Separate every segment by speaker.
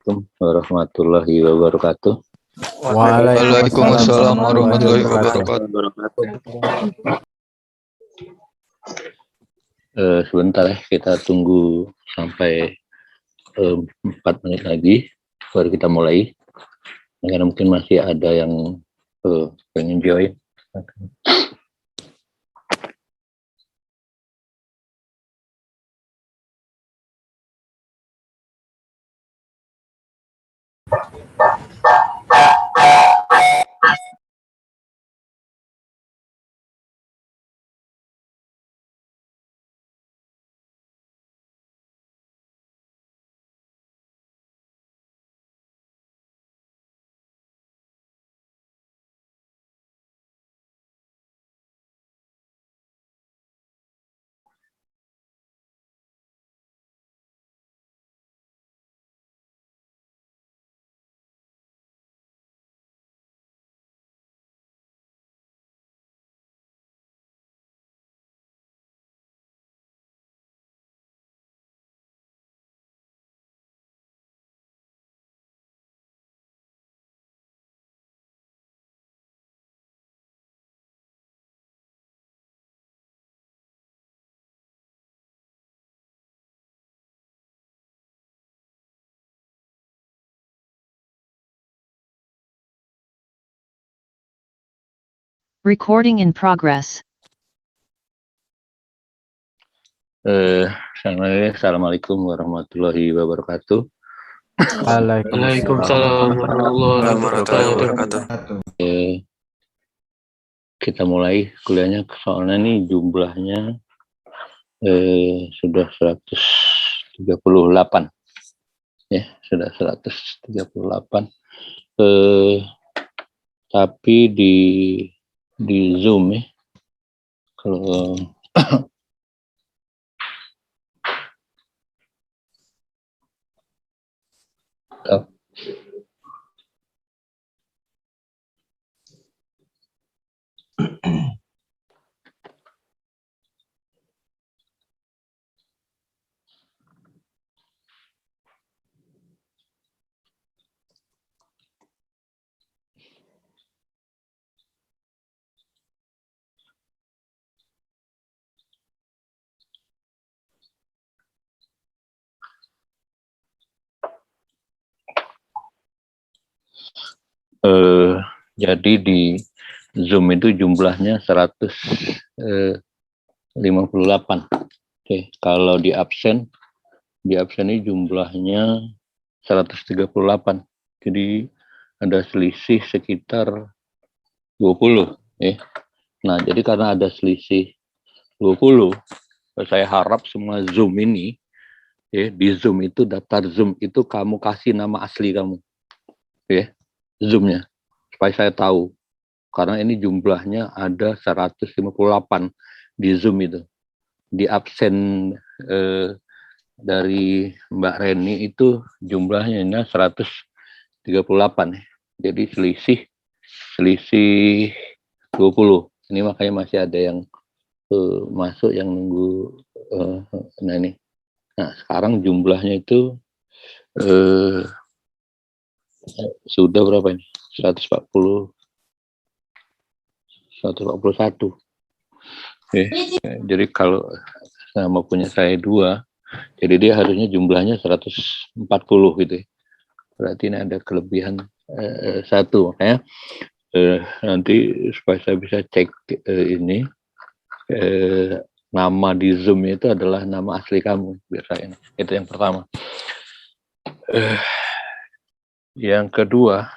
Speaker 1: Warahmatullahi wabarakatuh.
Speaker 2: Waalaikumsalam warahmatullahi wabarakatuh.
Speaker 1: Sebentar ya, kita tunggu sampai 4 menit lagi baru kita mulai. Karena mungkin masih ada yang pengen join.
Speaker 3: Recording in progress.
Speaker 1: Assalamualaikum warahmatullahi wabarakatuh.
Speaker 2: Waalaikumsalam warahmatullahi wabarakatuh.
Speaker 1: Kita mulai kuliahnya, soalnya nih jumlahnya sudah 138 ya, sudah 138. Tapi di Zoom ya, kalau jadi di Zoom itu jumlahnya 158. Oke, kalau di absen ini jumlahnya 138. Jadi ada selisih sekitar 20 ya. Nah, jadi karena ada selisih 20, saya harap semua Zoom ini ya, di Zoom itu daftar Zoom itu kamu kasih nama asli kamu. Ya, Zoom-nya. Supaya saya tahu. Karena ini jumlahnya ada 158 di Zoom itu. Di absen dari Mbak Reni itu jumlahnya 138. Jadi selisih 20. Ini makanya masih ada yang masuk yang nunggu. Nah ini. Nah sekarang jumlahnya itu sudah berapa ini? 141. Jadi kalau sama punya saya 2, jadi dia harusnya jumlahnya 140 gitu. Berarti ini ada kelebihan 1. Makanya nanti supaya saya bisa cek ini nama di Zoom itu adalah nama asli kamu biar saya. Itu yang pertama. Yang kedua,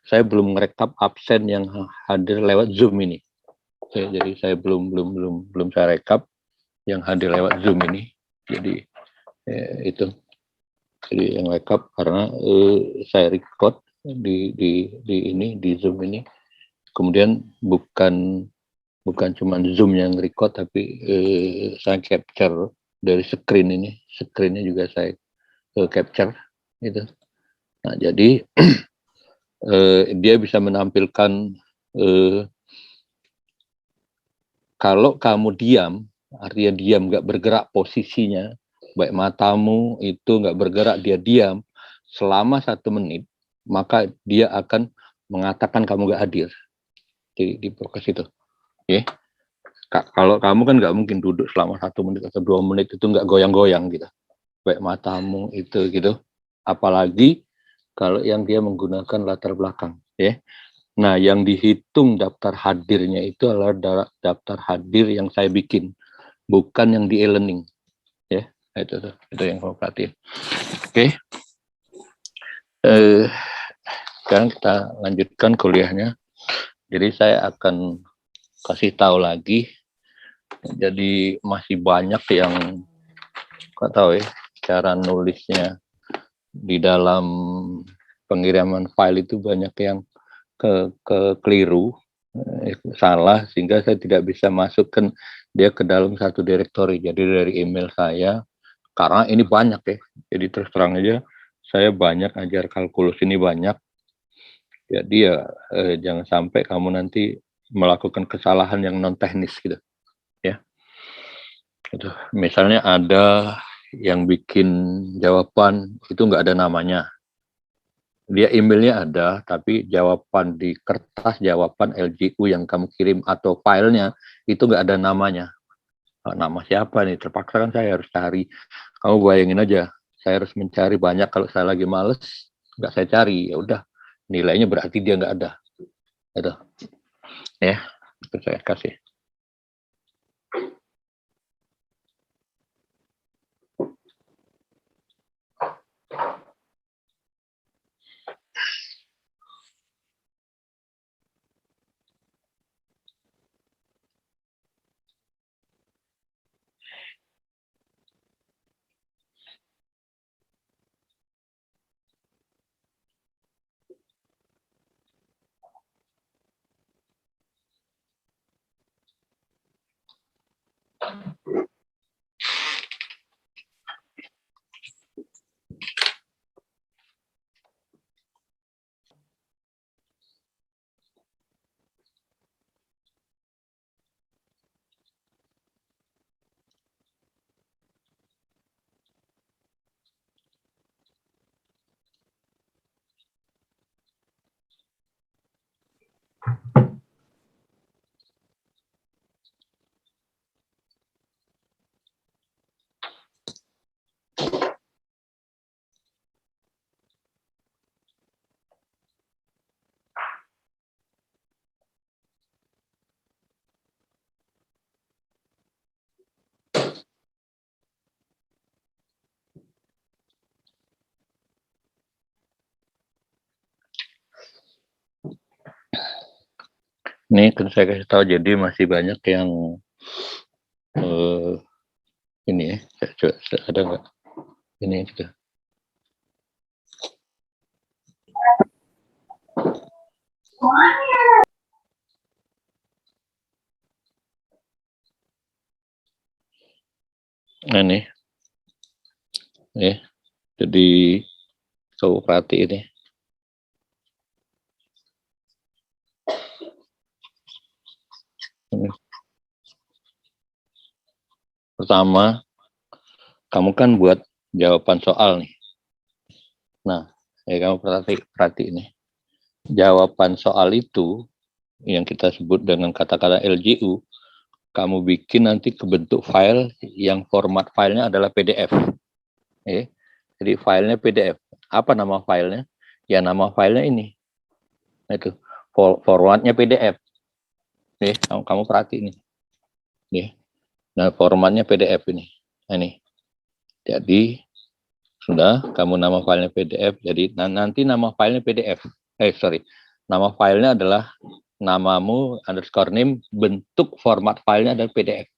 Speaker 1: saya belum merekap absen yang hadir lewat Zoom ini. Jadi saya belum saya rekap yang hadir lewat Zoom ini. Jadi itu. Jadi yang rekap karena saya record di Zoom ini. Kemudian bukan cuma Zoom yang record, tapi saya capture dari screen ini. Screen-nya juga saya capture gitu. Nah, jadi dia bisa menampilkan kalau kamu diam, artinya diam, nggak bergerak posisinya, baik matamu itu nggak bergerak, dia diam, selama 1 menit, maka dia akan mengatakan kamu nggak hadir di prokes itu. Ya. Kalau kamu kan nggak mungkin duduk selama 1 menit atau 2 menit itu nggak goyang-goyang gitu, baik matamu itu gitu. Apalagi kalau yang dia menggunakan latar belakang, ya. Nah, yang dihitung daftar hadirnya itu adalah daftar hadir yang saya bikin, bukan yang di e-learning, ya. Itu yang kamu perhatiin. Oke. Sekarang kita lanjutkan kuliahnya. Jadi saya akan kasih tahu lagi. Jadi masih banyak yang nggak tahu ya cara nulisnya di dalam pengiriman file itu banyak yang keliru, salah, sehingga saya tidak bisa masukkan dia ke dalam satu direktori. Jadi dari email saya, karena ini banyak ya, jadi terus terang aja saya banyak ajar kalkulus ini banyak. Jadi ya jangan sampai kamu nanti melakukan kesalahan yang non teknis gitu, ya. Gitu. Misalnya ada yang bikin jawaban itu nggak ada namanya. Dia emailnya ada, tapi jawaban di kertas jawaban LGU yang kamu kirim atau filenya itu nggak ada namanya. Nama siapa nih? Terpaksa kan saya harus cari. Kamu bayangin aja, saya harus mencari banyak. Kalau saya lagi males, nggak saya cari. Ya udah, nilainya berarti dia nggak ada. Itu, ya, itu saya kasih. Ini kan saya kasih tahu, jadi masih banyak yang ini ya, ada nggak? Ini juga. Nah nih, jadi coba perhati ini. Pertama, kamu kan buat jawaban soal nih. Nah, kamu perhati ini. Jawaban soal itu yang kita sebut dengan kata-kata LGU, kamu bikin nanti ke bentuk file yang format filenya adalah PDF. Jadi filenya PDF. Apa nama filenya? Ya nama filenya ini. Nah, itu formatnya PDF. Kamu perhati ini. Nah, formatnya PDF ini. Nah, ini. Jadi sudah, kamu nama filenya PDF. Jadi nanti nama filenya PDF. Nama filenya adalah namamu _name, bentuk format filenya adalah PDF.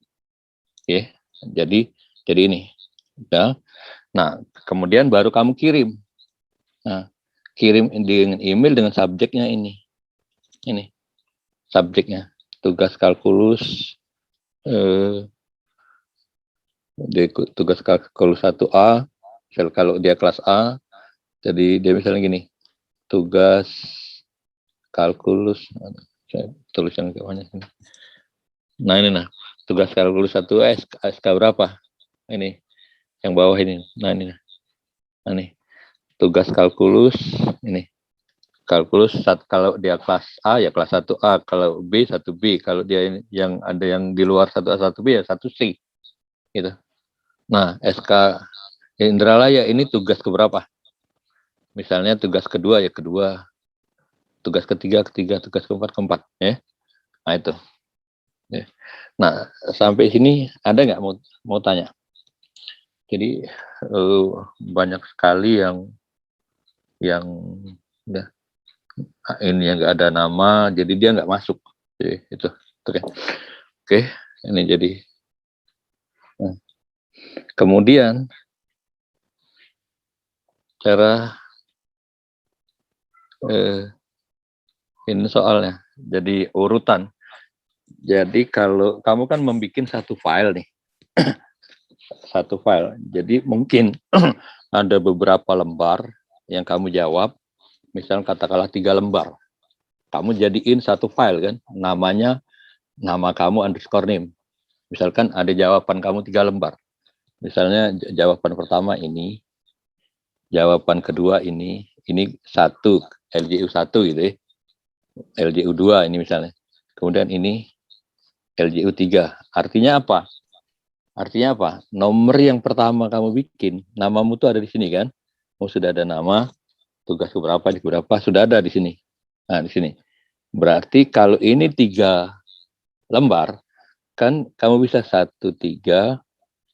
Speaker 1: Jadi ini. Udah. Nah, kemudian baru kamu kirim. Nah, kirim dengan email dengan subjeknya ini. Ini subjeknya. Tugas kalkulus tugas kalkulus 1A. Kalau dia kelas A, jadi dia misalnya gini. Tugas kalkulus, saya tulisan banyak ini. Nah ini tugas kalkulus 1A SK berapa? Ini yang bawah ini. Nah ini. tugas kalkulus ini. Kalkulus kalau dia kelas A ya kelas 1A, kalau B 1B, kalau dia yang ada yang di luar 1A 1B ya 1C gitu. Nah, SK Indralaya ini tugas keberapa? Misalnya tugas kedua ya kedua, tugas ketiga ketiga, tugas keempat keempat ya. Nah itu. Ya. Nah, sampai sini ada nggak mau tanya? Jadi banyak sekali yang udah ini yang nggak ada nama, jadi dia nggak masuk. Jadi, itu, oke. Ini jadi. Nah. Kemudian cara ini soalnya, jadi urutan. Jadi kalau kamu kan membuat satu file nih, satu file. Jadi mungkin ada beberapa lembar yang kamu jawab, misal katakanlah 3 lembar. Kamu jadiin satu file kan, namanya nama kamu underscore name. Misalkan ada jawaban kamu 3 lembar. Misalnya jawaban pertama ini, jawaban kedua ini 1, LJU 1 gitu ya. LJU 2 ini misalnya. Kemudian ini LJU 3. Artinya apa? Artinya apa? Nomor yang pertama kamu bikin, namamu tuh ada di sini kan? Sudah ada nama, tugas berapa, sudah ada di sini. Nah, di sini. Berarti kalau ini 3 lembar, kan kamu bisa 1, 3,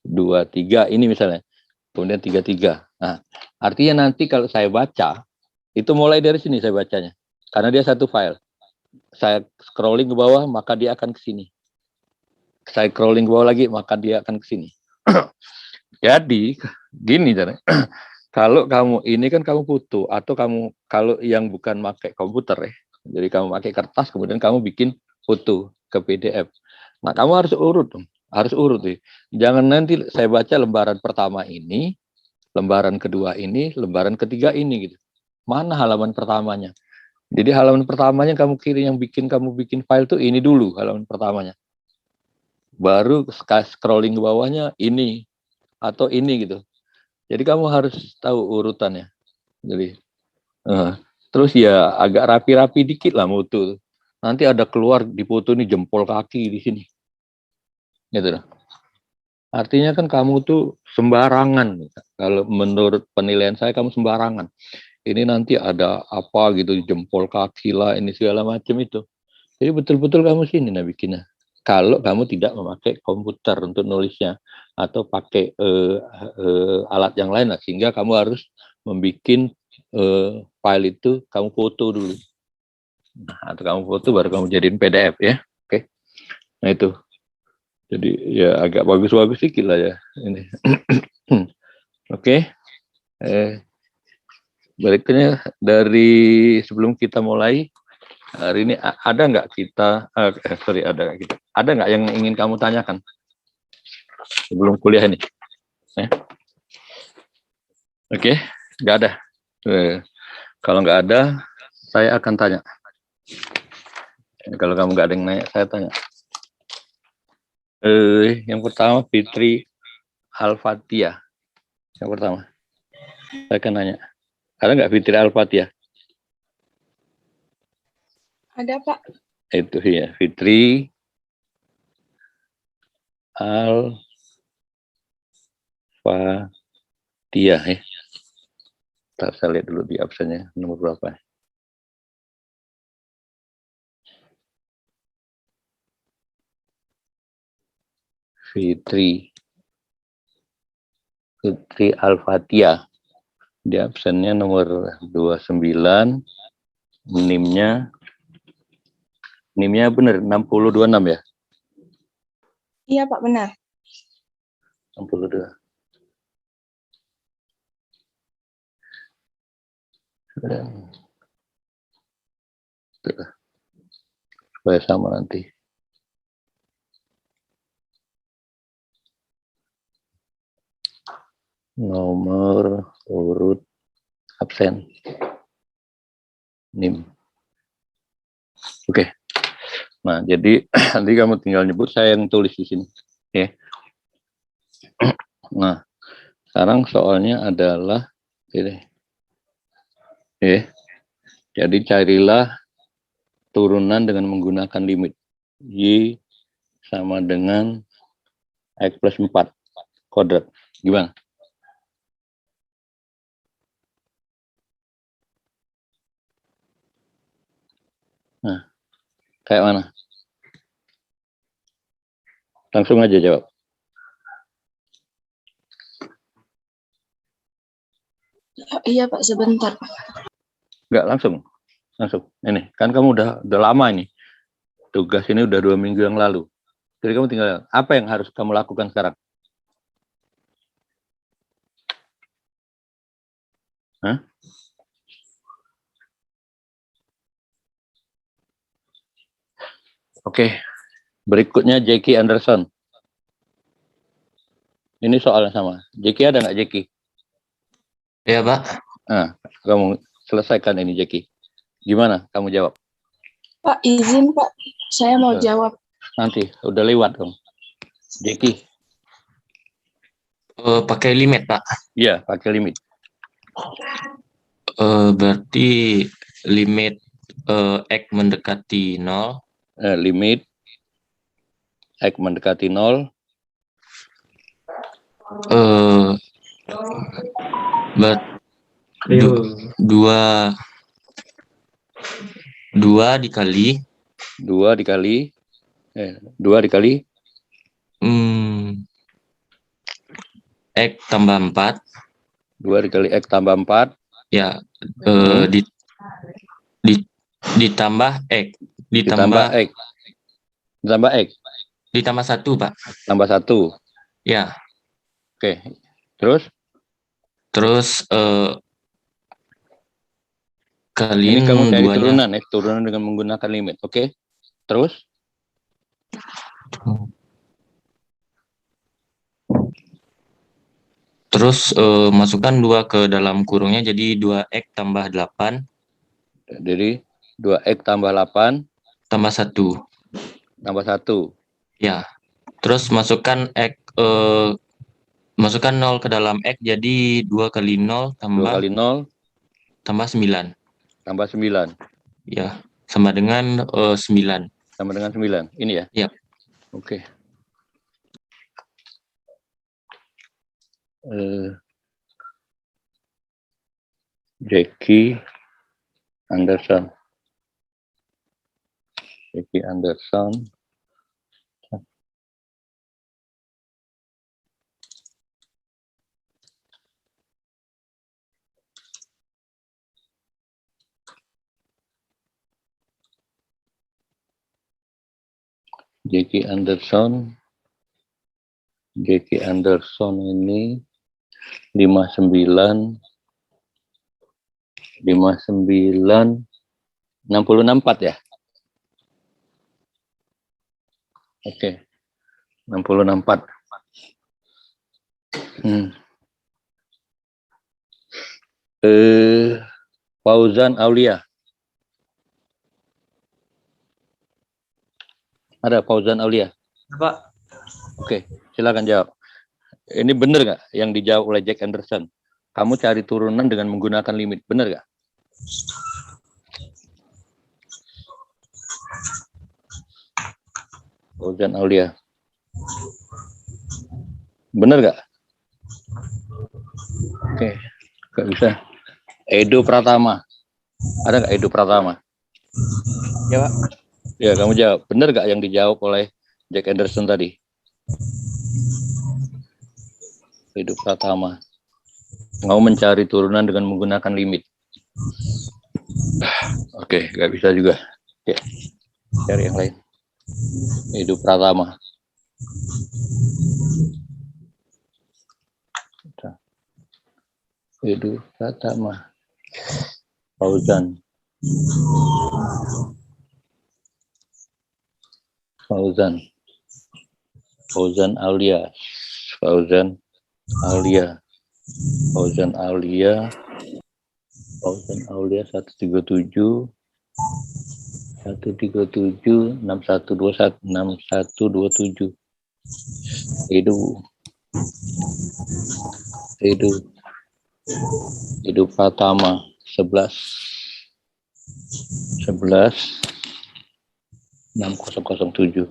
Speaker 1: 2, 3 ini misalnya. Kemudian 3, 3. Nah, artinya nanti kalau saya baca, itu mulai dari sini saya bacanya. Karena dia satu file. Saya scrolling ke bawah, maka dia akan ke sini. Saya scrolling ke bawah lagi, maka dia akan ke sini. Jadi, gini caranya. Kalau kamu ini kan kamu foto, atau kamu kalau yang bukan pakai komputer ya. Jadi kamu pakai kertas, kemudian kamu bikin foto ke PDF. Nah, kamu harus urut dong. Harus urut ya. Jangan nanti saya baca lembaran pertama ini, lembaran kedua ini, lembaran ketiga ini gitu. Mana halaman pertamanya? Jadi halaman pertamanya kamu kamu bikin file tuh ini dulu halaman pertamanya. Baru scrolling ke bawahnya ini atau ini gitu. Jadi kamu harus tahu urutannya. Jadi terus ya agak rapi-rapi dikit lah mutu. Nanti ada keluar di foto ini jempol kaki di sini. Gitu. Artinya kan kamu tuh sembarangan. Kalau menurut penilaian saya kamu sembarangan. Ini nanti ada apa gitu jempol kaki lah ini segala macam itu. Jadi betul-betul kamu sini nah bikinnya. Kalau kamu tidak memakai komputer untuk nulisnya atau pakai alat yang lain, nah, sehingga kamu harus membuat file itu kamu foto dulu, nah, atau kamu foto baru kamu jadiin PDF ya. Oke. Nah itu. Jadi ya agak bagus-bagus sedikit lah ya ini. Oke. Berikutnya dari sebelum kita mulai. Hari ini ada nggak kita, ada nggak yang ingin kamu tanyakan sebelum kuliah ini? Oke, nggak ada. Kalau nggak ada, saya akan tanya. Kalau kamu nggak ada yang nanya, saya tanya. Yang pertama Fitri Al-Fatihah. Yang pertama, saya akan nanya. Ada nggak Fitri Al-Fatihah?
Speaker 4: Ada, Pak.
Speaker 1: Itu ya, Fitri Al-Fatihah ya. Ntar saya lihat dulu di absennya nomor berapa. Fitri Al-Fatihah. Di absennya nomor 29. NIM-nya benar 6026 ya?
Speaker 4: Iya, Pak, benar.
Speaker 1: 62. Supaya sama nanti. Nomor urut absen. NIM. Oke. Nah, jadi nanti kamu tinggal nyebut, saya yang tulis di sini. Oke. Nah, sekarang soalnya adalah ini. Jadi carilah turunan dengan menggunakan limit. Y sama dengan X plus 4 kuadrat. Gimana? Nah, kayak mana? Langsung aja jawab.
Speaker 4: Iya Pak, sebentar.
Speaker 1: Enggak, langsung. Ini, kan kamu udah lama ini. Tugas ini udah 2 minggu yang lalu. Jadi kamu tinggal, apa yang harus kamu lakukan sekarang? Hah? Oke, berikutnya Jackie Anderson. Ini soalnya sama. Jackie ada nggak Jackie?
Speaker 2: Ya, Pak.
Speaker 1: Nah, kamu selesaikan ini Jackie. Gimana kamu jawab?
Speaker 4: Pak, izin Pak, saya mau jawab.
Speaker 1: Nanti, udah lewat dong. Jackie.
Speaker 2: Pakai limit, Pak.
Speaker 1: Iya, pakai limit.
Speaker 2: Berarti limit X mendekati 0.
Speaker 1: Limit X mendekati 0.
Speaker 2: Dua dikali X tambah 4.
Speaker 1: 2 dikali X tambah 4.
Speaker 2: Ya, ditambah X.
Speaker 1: Ditambah X.
Speaker 2: Ditambah 1, Pak.
Speaker 1: Tambah 1.
Speaker 2: Ya.
Speaker 1: Oke. Terus
Speaker 2: kaliin
Speaker 1: ini kamu cari
Speaker 2: duanya.
Speaker 1: turunan dengan menggunakan limit. Oke. Terus
Speaker 2: masukkan 2 ke dalam kurungnya, jadi 2X tambah 8.
Speaker 1: Jadi 2X tambah 8
Speaker 2: tambah 1.
Speaker 1: tambah 1.
Speaker 2: Ya. Terus masukkan 0 ke dalam X, jadi 2 kali 0 tambah
Speaker 1: 2 kali 0
Speaker 2: tambah 9.
Speaker 1: tambah 9.
Speaker 2: Ya, sama dengan 9.
Speaker 1: Sama dengan 9. Ini ya?
Speaker 2: Iya.
Speaker 1: Oke. Jackie Anderson. Jackie Anderson ini 59 64 ya? Oke. 64. Fauzan Aulia. Ada Fauzan Aulia?
Speaker 5: Pak.
Speaker 1: Oke, silakan jawab. Ini benar nggak yang dijawab oleh Jack Anderson? Kamu cari turunan dengan menggunakan limit, benar nggak? Fauzan Aulia. Benar nggak? Oke, nggak bisa. Edo Pratama. Ada nggak Edo Pratama?
Speaker 5: Ya, Pak.
Speaker 1: Ya, kamu jawab. Benar nggak yang dijawab oleh Jack Anderson tadi? Edo Pratama. Mau mencari turunan dengan menggunakan limit. Oke, nggak bisa juga. Oke, cari yang lain. Edo Pratama. Edo Pratama. Fauzan Aulia. Fauzan Aulia 137 6127. Edo Pratama 11 6007.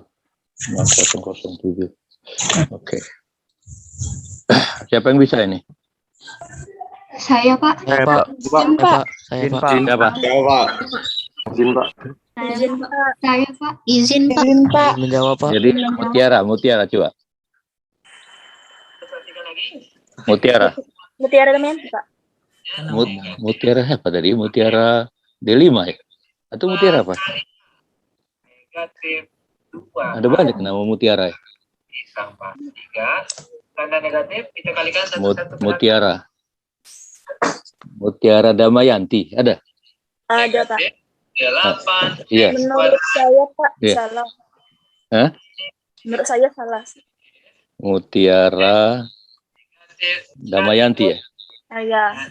Speaker 1: Oke. Siapa yang bisa ini?
Speaker 4: Saya, Pak.
Speaker 5: Saya Pak.
Speaker 4: Izin, Pak.
Speaker 5: Saya
Speaker 6: Izin,
Speaker 5: Pak.
Speaker 6: Pak.
Speaker 1: Siapa?
Speaker 6: Izin, Pak.
Speaker 4: Izin, Pak. Saya, Pak. Izin, Pak.
Speaker 5: Izin menjawab Pak.
Speaker 1: Jadi Mutiara coba. Mutiara.
Speaker 4: Mutiara Damayanti, Pak.
Speaker 1: Mutiara apa tadi? Mutiara D5 ya? Atau Mutiara apa? Ada banyak nama Mutiara ya? Mutiara. Mutiara Damayanti, ada?
Speaker 4: Ada, Pak.
Speaker 1: Iya.
Speaker 4: Menurut saya, Pak,
Speaker 1: Iya.
Speaker 4: salah.
Speaker 1: Hah?
Speaker 4: Menurut saya salah.
Speaker 1: Mutiara Damayanti ya?
Speaker 4: Ya.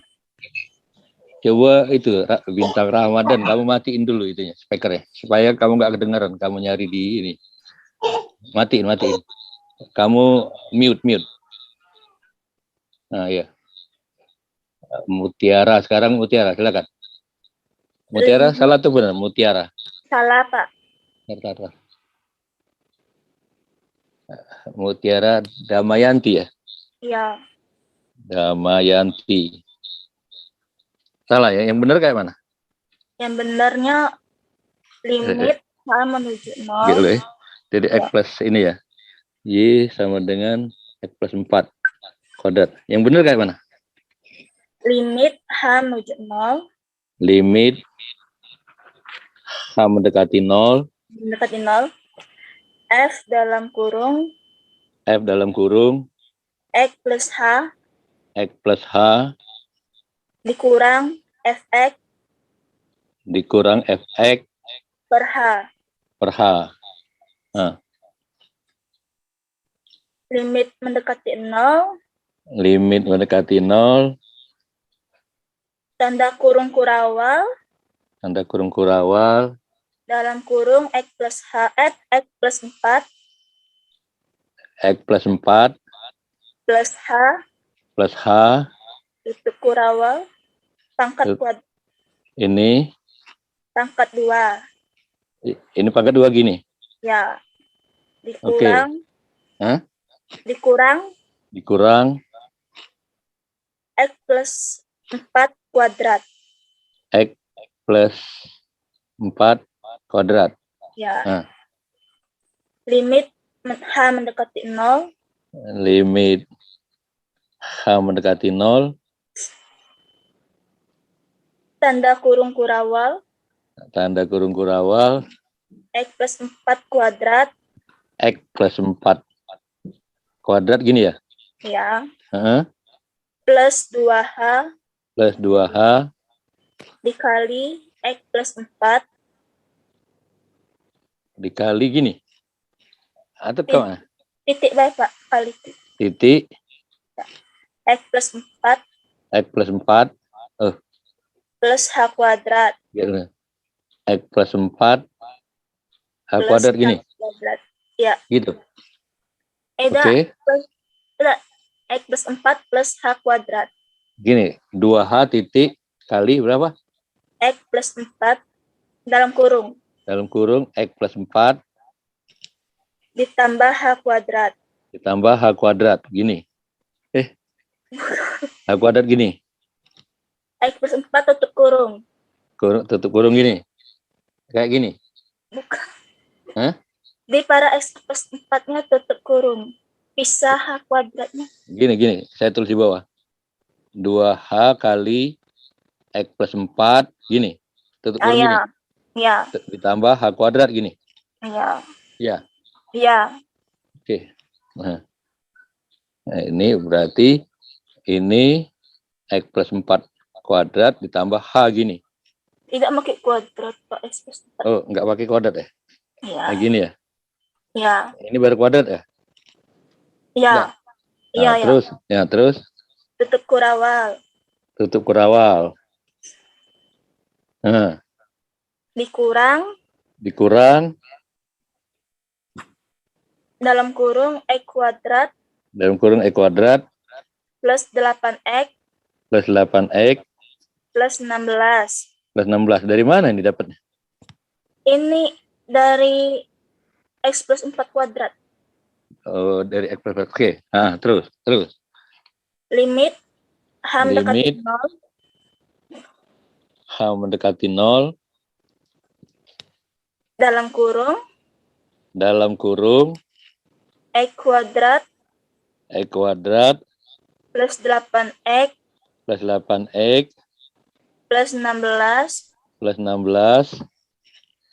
Speaker 1: Coba itu bintang Ramadan, kamu matiin dulu itunya, speakernya, supaya kamu nggak kedengaran. Kamu nyari di ini, matiin. Kamu mute. Nah ya, Mutiara sekarang Mutiara, silakan. Mutiara salah tuh benar, Mutiara.
Speaker 4: Salah, Pak.
Speaker 1: Bentar. Mutiara Damayanti ya?
Speaker 4: Ya.
Speaker 1: Damayanti. Salah ya, yang benar kayak mana?
Speaker 4: Yang benarnya limit sama menuju 0.
Speaker 1: Gitu ya. Jadi X plus ini ya. Y sama dengan X plus 4 kuadrat. Yang benar kayak mana?
Speaker 4: Limit H menuju 0.
Speaker 1: Limit H mendekati 0.
Speaker 4: Mendekati 0. F dalam kurung X plus H dikurang Fx per H. Nah. Limit mendekati 0. Tanda kurung kurawal dalam kurung X plus 4 plus H tutup kurawal pangkat kuadrat
Speaker 1: Ini
Speaker 4: pangkat 2.
Speaker 1: Ini pangkat 2 gini.
Speaker 4: Ya. Dikurang.
Speaker 1: Hah?
Speaker 4: Dikurang X plus 4 kuadrat.
Speaker 1: X plus 4 kuadrat.
Speaker 4: Ya.
Speaker 1: Nah.
Speaker 4: Limit H mendekati 0.
Speaker 1: Limit H mendekati 0.
Speaker 4: Tanda kurung kurawal. X plus 4 kuadrat.
Speaker 1: X plus 4 kuadrat gini ya?
Speaker 4: Ya.
Speaker 1: Plus
Speaker 4: 2H. Dikali X plus 4.
Speaker 1: Dikali gini. Atau ke mana?
Speaker 4: Titik baik, Pak. Kali
Speaker 1: titik.
Speaker 4: X plus 4. Plus H kuadrat.
Speaker 1: Gitu. X plus 4 H kuadrat gini.
Speaker 4: Kuadrat. Ya.
Speaker 1: Gitu.
Speaker 4: Oke. X plus 4 plus H kuadrat.
Speaker 1: Gini, 2H titik kali berapa?
Speaker 4: X plus 4 dalam kurung
Speaker 1: X plus 4
Speaker 4: ditambah H kuadrat.
Speaker 1: Gini. H kuadrat gini.
Speaker 4: X plus 4 tutup kurung.
Speaker 1: Tutup kurung gini. Kayak gini.
Speaker 4: Bukan.
Speaker 1: Hah?
Speaker 4: Di para X plus 4-nya tutup kurung. Pisah H kuadratnya.
Speaker 1: Gini. Saya tulis di bawah. 2H kali X plus 4 gini. Tutup kurung gini.
Speaker 4: Ya.
Speaker 1: Ditambah H kuadrat gini.
Speaker 4: Ya.
Speaker 1: Oke. Nah, ini berarti ini X plus 4 kuadrat ditambah H gini.
Speaker 4: Tidak pakai kuadrat, Pak. X plus 4.
Speaker 1: Oh, nggak pakai kuadrat ya?
Speaker 4: Ya.
Speaker 1: Nah, gini ya?
Speaker 4: Ya.
Speaker 1: Ini baru kuadrat ya?
Speaker 4: Ya.
Speaker 1: Nah, terus?
Speaker 4: Tutup
Speaker 1: kurawal. Nah. Dikurang
Speaker 4: dalam kurung X kuadrat
Speaker 1: plus 8X
Speaker 4: plus 16.
Speaker 1: Plus 16. Dari mana ini dapatnya?
Speaker 4: Ini dari X plus 4 kuadrat.
Speaker 1: Oh, dari X plus 4. Oke. Terus.
Speaker 4: Limit H mendekati
Speaker 1: Limit
Speaker 4: 0
Speaker 1: H mendekati 0
Speaker 4: dalam kurung X kuadrat plus 8X
Speaker 1: plus 8X
Speaker 4: plus 16
Speaker 1: plus 16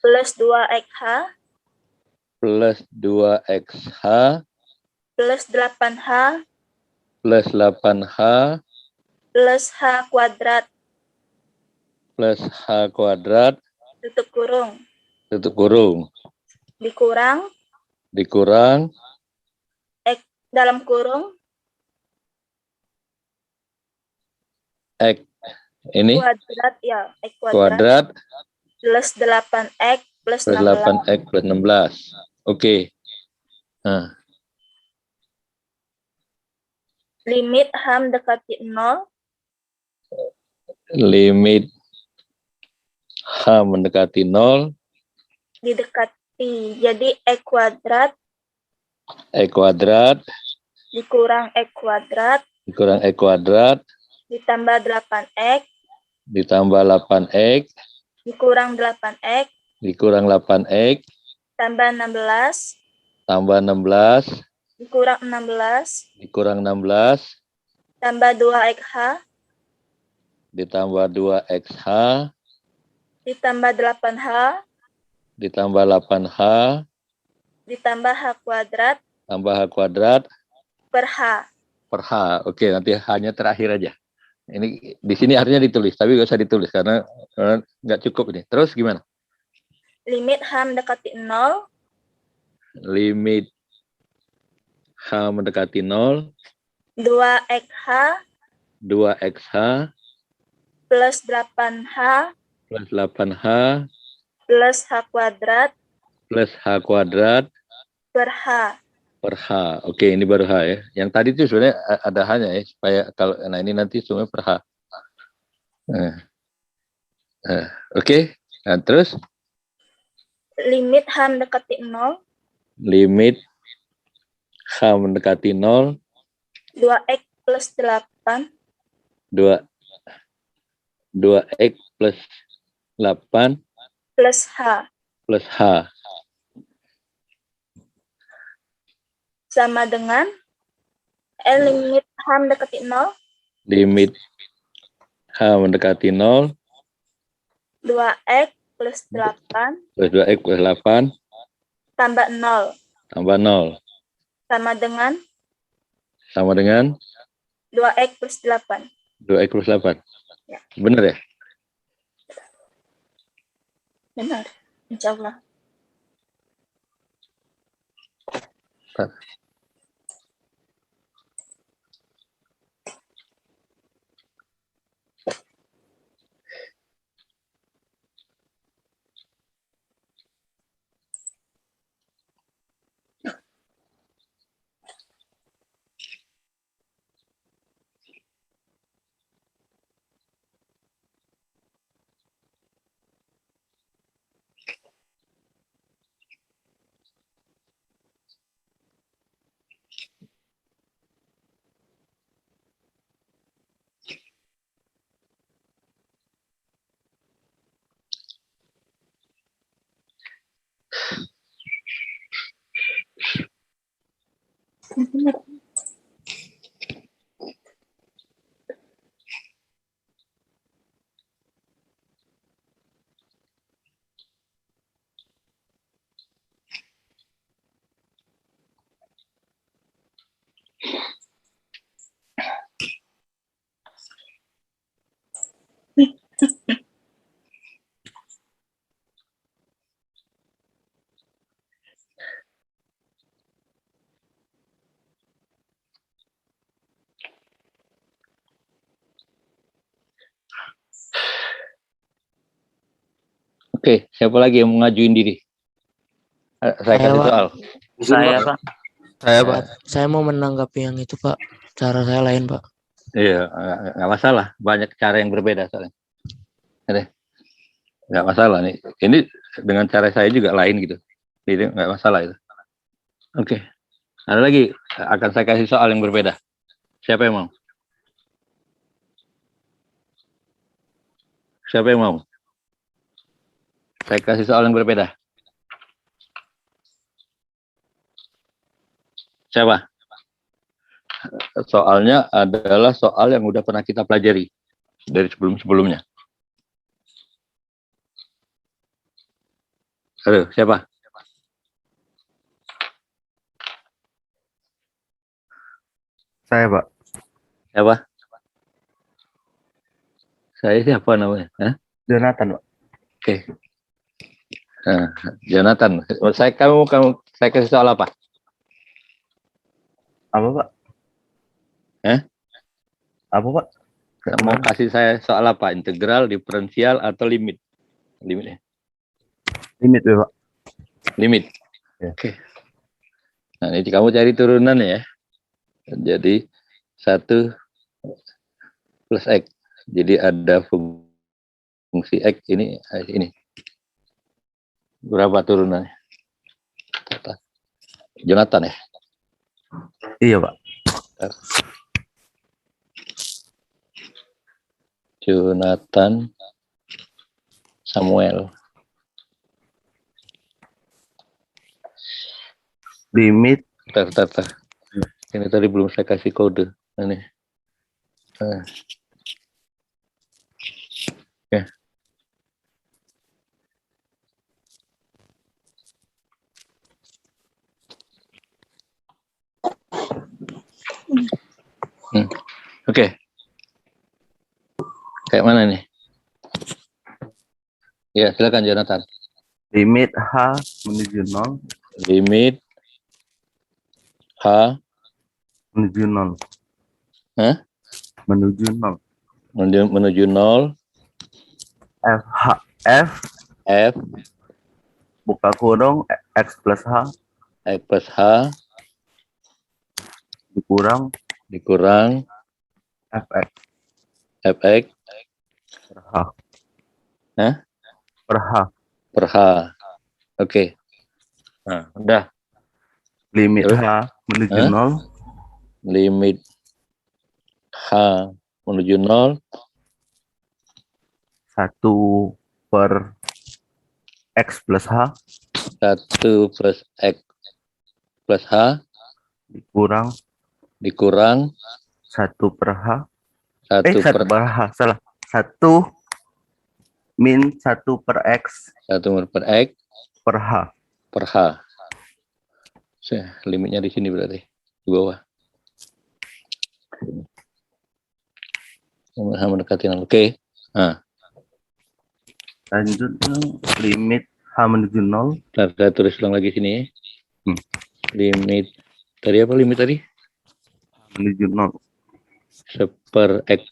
Speaker 4: plus 2XH
Speaker 1: plus 2XH
Speaker 4: plus 8H
Speaker 1: plus 8H
Speaker 4: plus H kuadrat
Speaker 1: plus H kuadrat
Speaker 4: tutup kurung
Speaker 1: dikurang
Speaker 4: X dalam kurung
Speaker 1: X ini
Speaker 4: kuadrat ya X
Speaker 1: kuadrat
Speaker 4: plus 8X plus
Speaker 1: plus
Speaker 4: 16.
Speaker 1: 8X plus 16. Oke. Nah,
Speaker 4: Limit H mendekati 0
Speaker 1: limit H mendekati 0
Speaker 4: didekati. Jadi X kuadrat dikurang X kuadrat ditambah 8X
Speaker 1: ditambah 8X
Speaker 4: dikurang 8X
Speaker 1: dikurang 8X
Speaker 4: tambah 16
Speaker 1: tambah 16
Speaker 4: dikurang 16
Speaker 1: dikurang 16
Speaker 4: tambah 2XH
Speaker 1: ditambah 2XH
Speaker 4: ditambah 8H
Speaker 1: ditambah 8H
Speaker 4: ditambah H kuadrat
Speaker 1: tambah H kuadrat
Speaker 4: per H.
Speaker 1: Oke, nanti H-nya terakhir aja. Ini di sini artinya ditulis, tapi nggak usah ditulis karena nggak cukup ini. Terus gimana?
Speaker 4: Limit H mendekati 0
Speaker 1: Limit H mendekati 0
Speaker 4: 2XH
Speaker 1: 2XH
Speaker 4: plus 8H
Speaker 1: plus 8H
Speaker 4: plus H kuadrat per H.
Speaker 1: Oke, ini baru H ya. Yang tadi itu sebenarnya ada H-nya ya, supaya kalau ini nanti semuanya per H. Oke. Nah, terus
Speaker 4: Limit H mendekati 0
Speaker 1: limit H mendekati 0
Speaker 4: 2X plus 8
Speaker 1: 2X plus 8
Speaker 4: plus H sama dengan limit H mendekati 0
Speaker 1: limit H mendekati 0
Speaker 4: 2X plus 8
Speaker 1: plus 2X plus 8
Speaker 4: tambah 0 sama dengan 2X plus 8.
Speaker 1: 2X plus 8.
Speaker 4: Ya.
Speaker 1: Benar ya?
Speaker 4: Benar, insya Allah.
Speaker 1: Oke, siapa lagi yang mau ngajuin diri? Saya kasih
Speaker 7: Pak.
Speaker 1: soal.
Speaker 6: Saya, Pak.
Speaker 5: Saya, Pak.
Speaker 7: Saya mau menanggapi yang itu, Pak. Cara saya lain, Pak.
Speaker 1: Iya, nggak masalah. Banyak cara yang berbeda soalnya. Nggak masalah nih. Ini dengan cara saya juga lain gitu. Jadi nggak masalah itu. Oke. Ada lagi, akan saya kasih soal yang berbeda. Siapa yang mau? Siapa yang mau? Saya kasih soal yang berbeda. Siapa? Soalnya adalah soal yang udah pernah kita pelajari dari sebelum-sebelumnya. Aduh, siapa?
Speaker 6: Saya, Pak.
Speaker 1: Siapa? Saya siapa namanya? Hah?
Speaker 6: Jonathan, Pak.
Speaker 1: Oke. Nah, Jonathan, saya kasih soal apa?
Speaker 6: Apa, Pak?
Speaker 1: Eh?
Speaker 6: Apa, Pak?
Speaker 1: Mau kasih saya soal apa? Integral, diferensial, atau limit? Limitnya.
Speaker 6: Limit, Pak.
Speaker 1: Limit.
Speaker 6: Ya.
Speaker 1: Oke. Nah, ini kamu cari turunan ya. Jadi 1 plus X. Jadi ada fungsi X ini. Berapa turunannya? Jonathan ya?
Speaker 6: Iya, Pak.
Speaker 1: Jonathan Samuel.
Speaker 6: Limit.
Speaker 1: Tar. Ini tadi belum saya kasih kode. Ini. Oke. Oke. Kayak mana nih? Ya, silakan Jonathan.
Speaker 6: Limit H menuju 0.
Speaker 1: Limit H
Speaker 6: Menuju 0.
Speaker 1: Hah?
Speaker 6: Menuju 0.
Speaker 1: menuju 0. F
Speaker 6: Buka kurung X plus H
Speaker 1: X plus H
Speaker 6: dikurang Fx
Speaker 1: Fx
Speaker 6: per H.
Speaker 1: Hah? Per H. Oke. Nah, udah.
Speaker 6: Limit
Speaker 1: Terus?
Speaker 6: H menuju
Speaker 1: Hah?
Speaker 6: 0.
Speaker 1: Limit H menuju 0.
Speaker 6: 1 per X plus H
Speaker 1: 1 plus X plus H dikurang
Speaker 6: 1 per H.
Speaker 1: 1
Speaker 6: 1
Speaker 1: per
Speaker 6: per H, salah. 1 min 1 per X
Speaker 1: 1 per X
Speaker 6: per H.
Speaker 1: per H. Limitnya di sini berarti di bawah. H mendekati 0. Oke. Nah,
Speaker 6: Lanjutnya limit H menuju 0.
Speaker 1: saya tulis ulang lagi sini. Limit tadi apa limit tadi?
Speaker 6: Menuju 0.
Speaker 1: 1 per X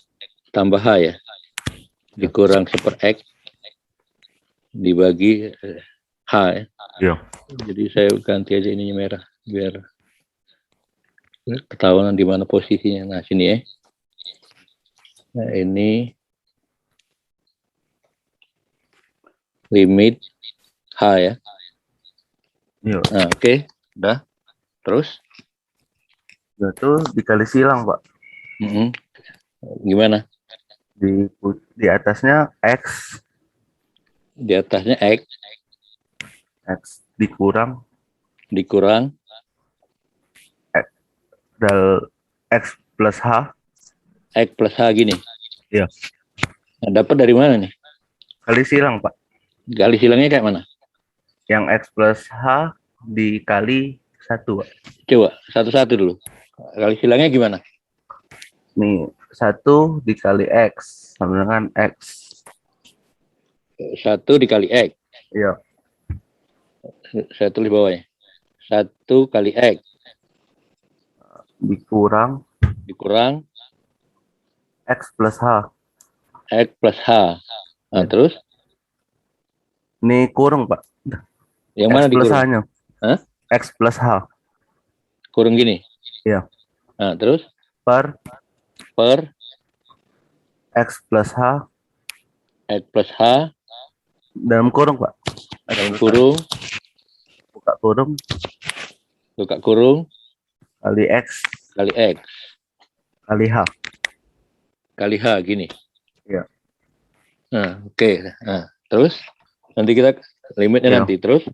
Speaker 1: tambah H ya. Dikurang 1 per X dibagi H ya.
Speaker 6: Iya.
Speaker 1: Jadi saya ganti aja ininya merah biar ketahuan di mana posisinya. Nah, sini ya. Nah, ini limit H ya.
Speaker 6: Iya.
Speaker 1: Nah, oke. Udah. Terus?
Speaker 6: Itu dikali silang, Pak.
Speaker 1: Gimana?
Speaker 6: Di atasnya X
Speaker 1: Di atasnya X
Speaker 6: dikurang X plus H.
Speaker 1: X plus H gini.
Speaker 6: Iya.
Speaker 1: Nah, dapat dari mana nih?
Speaker 6: Kali silang, Pak.
Speaker 1: Kali silangnya kayak mana?
Speaker 6: Yang X plus H dikali 1, Pak.
Speaker 1: Coba satu-satu dulu. Kali silangnya gimana?
Speaker 6: Nih, 1 dikali X sama dengan X.
Speaker 1: 1 dikali X.
Speaker 6: Iya.
Speaker 1: Saya tulis bawahnya. 1 kali X
Speaker 6: Dikurang X plus H.
Speaker 1: X plus H. Nah, terus?
Speaker 6: Ini kurung, Pak.
Speaker 1: Yang
Speaker 6: X
Speaker 1: mana
Speaker 6: plus
Speaker 1: dikurung?
Speaker 6: H-nya.
Speaker 1: Hah?
Speaker 6: X plus H.
Speaker 1: Kurung gini?
Speaker 6: Iya.
Speaker 1: Nah, terus?
Speaker 6: Per
Speaker 1: Per
Speaker 6: X plus H.
Speaker 1: X plus H,
Speaker 6: dalam kurung, Pak.
Speaker 1: dalam kurung,
Speaker 6: Buka kurung,
Speaker 1: buka kurung,
Speaker 6: kali X,
Speaker 1: kali X,
Speaker 6: kali H.
Speaker 1: kali H, gini.
Speaker 6: Iya.
Speaker 1: Nah, oke. Nah, terus, nanti kita limitnya
Speaker 6: Iya.
Speaker 1: nanti, terus,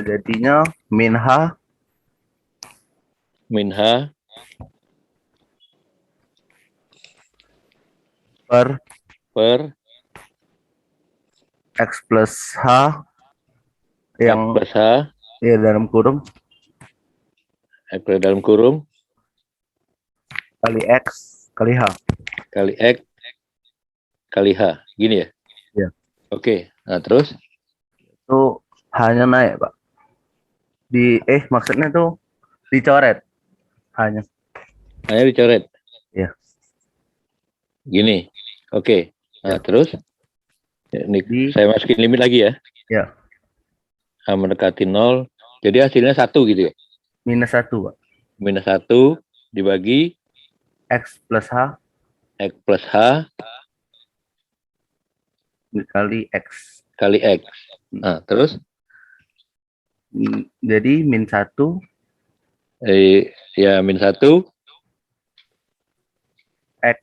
Speaker 6: Jadinya min H
Speaker 1: min H,
Speaker 6: per
Speaker 1: per
Speaker 6: X plus H
Speaker 1: X
Speaker 6: yang
Speaker 1: plus H,
Speaker 6: ya dalam kurung
Speaker 1: X plus dalam kurung,
Speaker 6: kali X kali H.
Speaker 1: kali X, kali H. Gini ya?
Speaker 6: Iya.
Speaker 1: Oke, nah terus,
Speaker 6: Itu hanya naik, Pak. Maksudnya tuh dicoret hanya.
Speaker 1: hanya dicoret.
Speaker 6: Iya.
Speaker 1: Gini, oke. Nah,
Speaker 6: Ya.
Speaker 1: terus, ini
Speaker 6: Di-
Speaker 1: saya masukin limit lagi ya.
Speaker 6: Ya.
Speaker 1: H mendekati 0, jadi hasilnya 1 gitu ya.
Speaker 6: Minus 1, Pak.
Speaker 1: Minus 1 dibagi
Speaker 6: X plus H
Speaker 1: X plus H
Speaker 6: kali X.
Speaker 1: kali X. Nah, terus,
Speaker 6: Jadi min 1
Speaker 1: ya min 1,
Speaker 6: X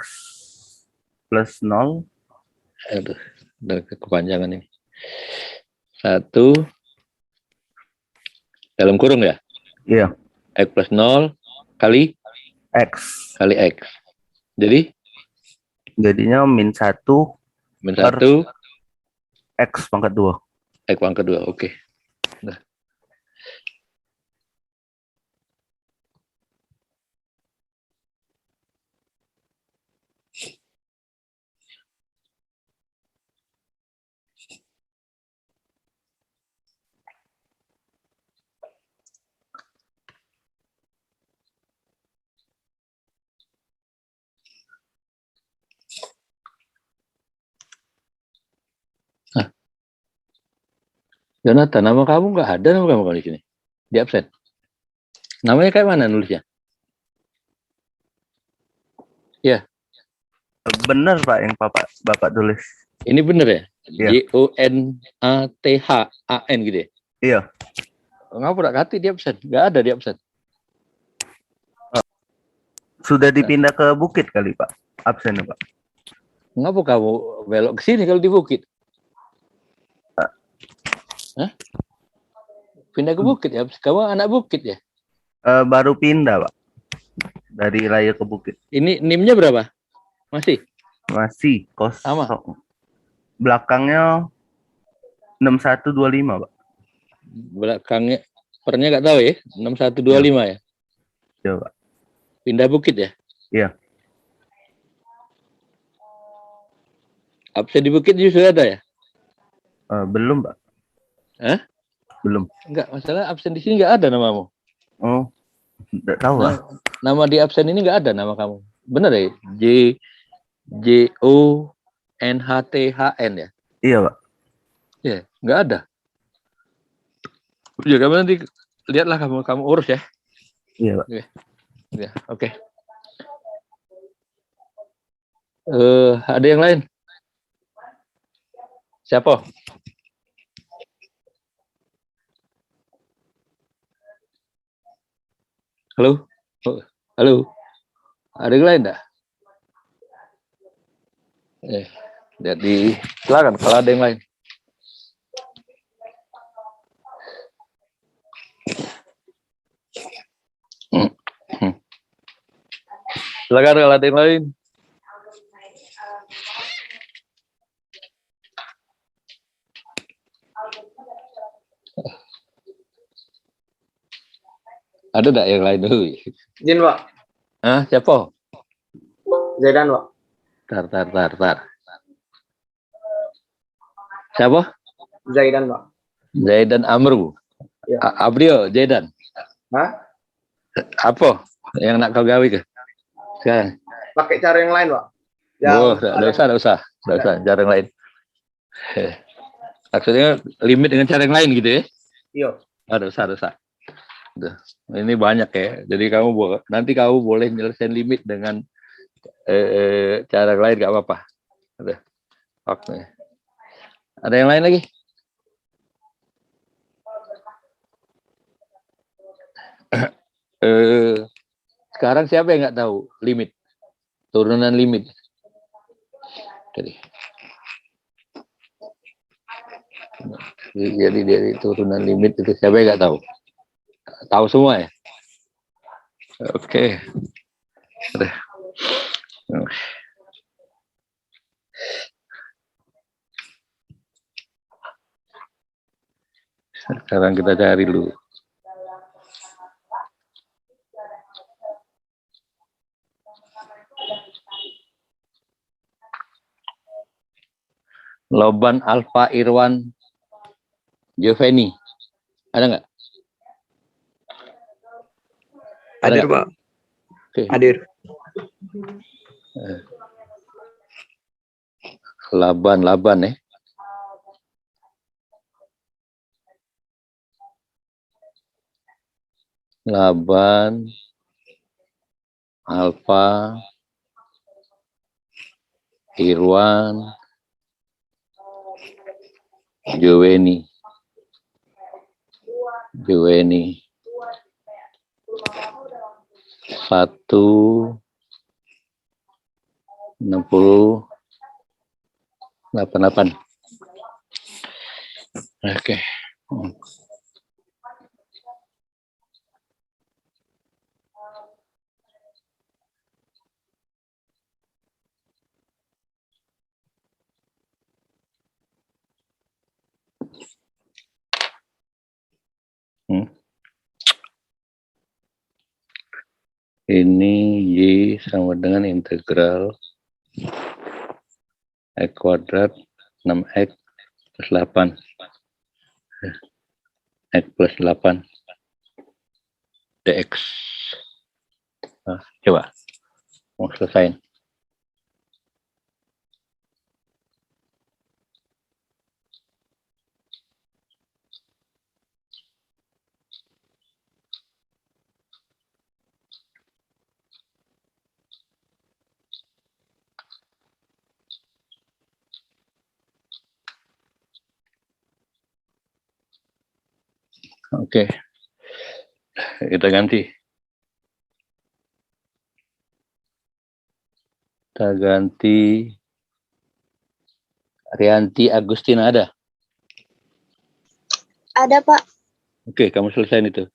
Speaker 6: plus 0
Speaker 1: aduh, udah kepanjangan ini. 1 dalam kurung ya.
Speaker 6: iya
Speaker 1: X plus 0 kali
Speaker 6: X.
Speaker 1: X. Jadi,
Speaker 6: Jadinya min 1
Speaker 1: min
Speaker 6: Per-
Speaker 1: 1
Speaker 6: X pangkat 2.
Speaker 1: X pangkat 2. Oke. Nah. Jonathan, nama kamu nggak ada nama kamu di sini. Di absen. Namanya kayak mana nulisnya?
Speaker 6: Bener, Pak, yang Bapak tulis.
Speaker 1: Ini bener ya?
Speaker 6: Iya.
Speaker 1: Jonathan gitu ya?
Speaker 6: Iya.
Speaker 1: Ngapa tak kati di absen? Nggak ada di absen.
Speaker 6: Sudah dipindah ke Bukit kali, Pak. Absennya, Pak.
Speaker 1: Ngapa kamu belok ke sini kalau di Bukit? Hah? Pindah ke Bukit ya? Kamu anak Bukit ya?
Speaker 6: Baru pindah, Pak. Dari Raya ke Bukit.
Speaker 1: Ini NIM-nya berapa? Masih?
Speaker 6: Masih kosong.
Speaker 1: Sama?
Speaker 6: Belakangnya 6125, Pak.
Speaker 1: Belakangnya, pernya nggak tahu ya? 6125 ya?
Speaker 6: Iya, Pak.
Speaker 1: Pindah Bukit ya?
Speaker 6: Iya.
Speaker 1: Absen di Bukit juga ada ya?
Speaker 6: Belum, Pak.
Speaker 1: Hah?
Speaker 6: Belum.
Speaker 1: Enggak, masalah absen di sini nggak ada namamu.
Speaker 6: Oh, enggak tahu, Pak.
Speaker 1: Nama di absen ini nggak ada nama kamu. Bener ya? JONHTHN ya?
Speaker 6: Iya, Pak.
Speaker 1: Ya, nggak ada. Ya, kamu nanti lihatlah kamu urus ya.
Speaker 6: Iya, Pak.
Speaker 1: Ya, oke. Ada yang lain? Siapa? Halo? Halo? Ada yang lain enggak? Jadi silakan kalau ada yang lain. Silakan kalau ada yang lain. Ada enggak yang lain dulu?
Speaker 5: Jin, Pak.
Speaker 1: Hah, siapa?
Speaker 5: Zaidan, Pak.
Speaker 1: Tar. Siapa?
Speaker 5: Zaidan, Pak.
Speaker 1: Zaidan Amru.
Speaker 5: Ya.
Speaker 1: Abrio, Zaidan.
Speaker 5: Hah?
Speaker 1: Apa yang nak kau gawe ke? Sekarang.
Speaker 5: Pakai cara yang lain, Pak.
Speaker 1: Enggak usah. Cara yang lain. Maksudnya limit dengan cara yang lain gitu ya?
Speaker 5: Iya.
Speaker 1: Ada usah. Ini banyak ya. Jadi nanti kamu boleh nyelesain limit dengan cara yang lain, nggak apa-apa. Oke. Ada yang lain lagi? Sekarang siapa yang nggak tahu limit? Turunan limit. Jadi dari turunan limit itu siapa yang nggak tahu? Tahu semua ya? Oke. Udah. Sekarang kita cari dulu. Loban Alfa Irwan Giovanni. Ada nggak?
Speaker 8: Hadir,
Speaker 1: nggak?
Speaker 8: Pak.
Speaker 1: Oke.
Speaker 8: Hadir.
Speaker 1: Laban ya. Laban Alfa Irwan Giovanni 16088. Oke. Ini Y sama dengan integral X kuadrat 6X plus 8. X plus 8 dx. Nah, coba mau selesain. Oke. Kita ganti. Kita ganti Rianti Agustina ada?
Speaker 9: Ada, Pak.
Speaker 1: Oke, kamu selesain itu.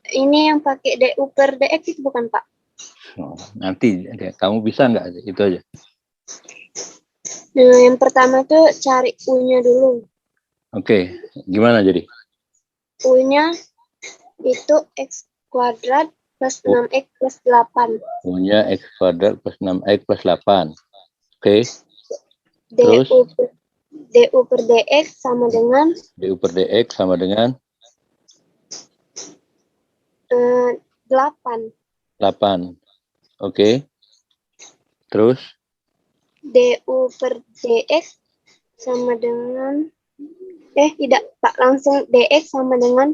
Speaker 9: Ini yang pakai DU per DX itu bukan, Pak?
Speaker 1: Oh, nanti kamu bisa nggak? Itu aja.
Speaker 9: Nah, yang pertama tuh cari U-nya dulu.
Speaker 1: Oke, gimana jadi?
Speaker 9: U-nya itu X kuadrat plus 6X plus 8.
Speaker 1: Punya X kuadrat plus 6X plus 8. Oke.
Speaker 9: DU
Speaker 1: Terus?
Speaker 9: DU per DX sama dengan
Speaker 1: DU per DX sama dengan
Speaker 9: 8.
Speaker 1: 8. Oke. Terus?
Speaker 9: DU per DX sama dengan tidak, Pak, langsung DX sama dengan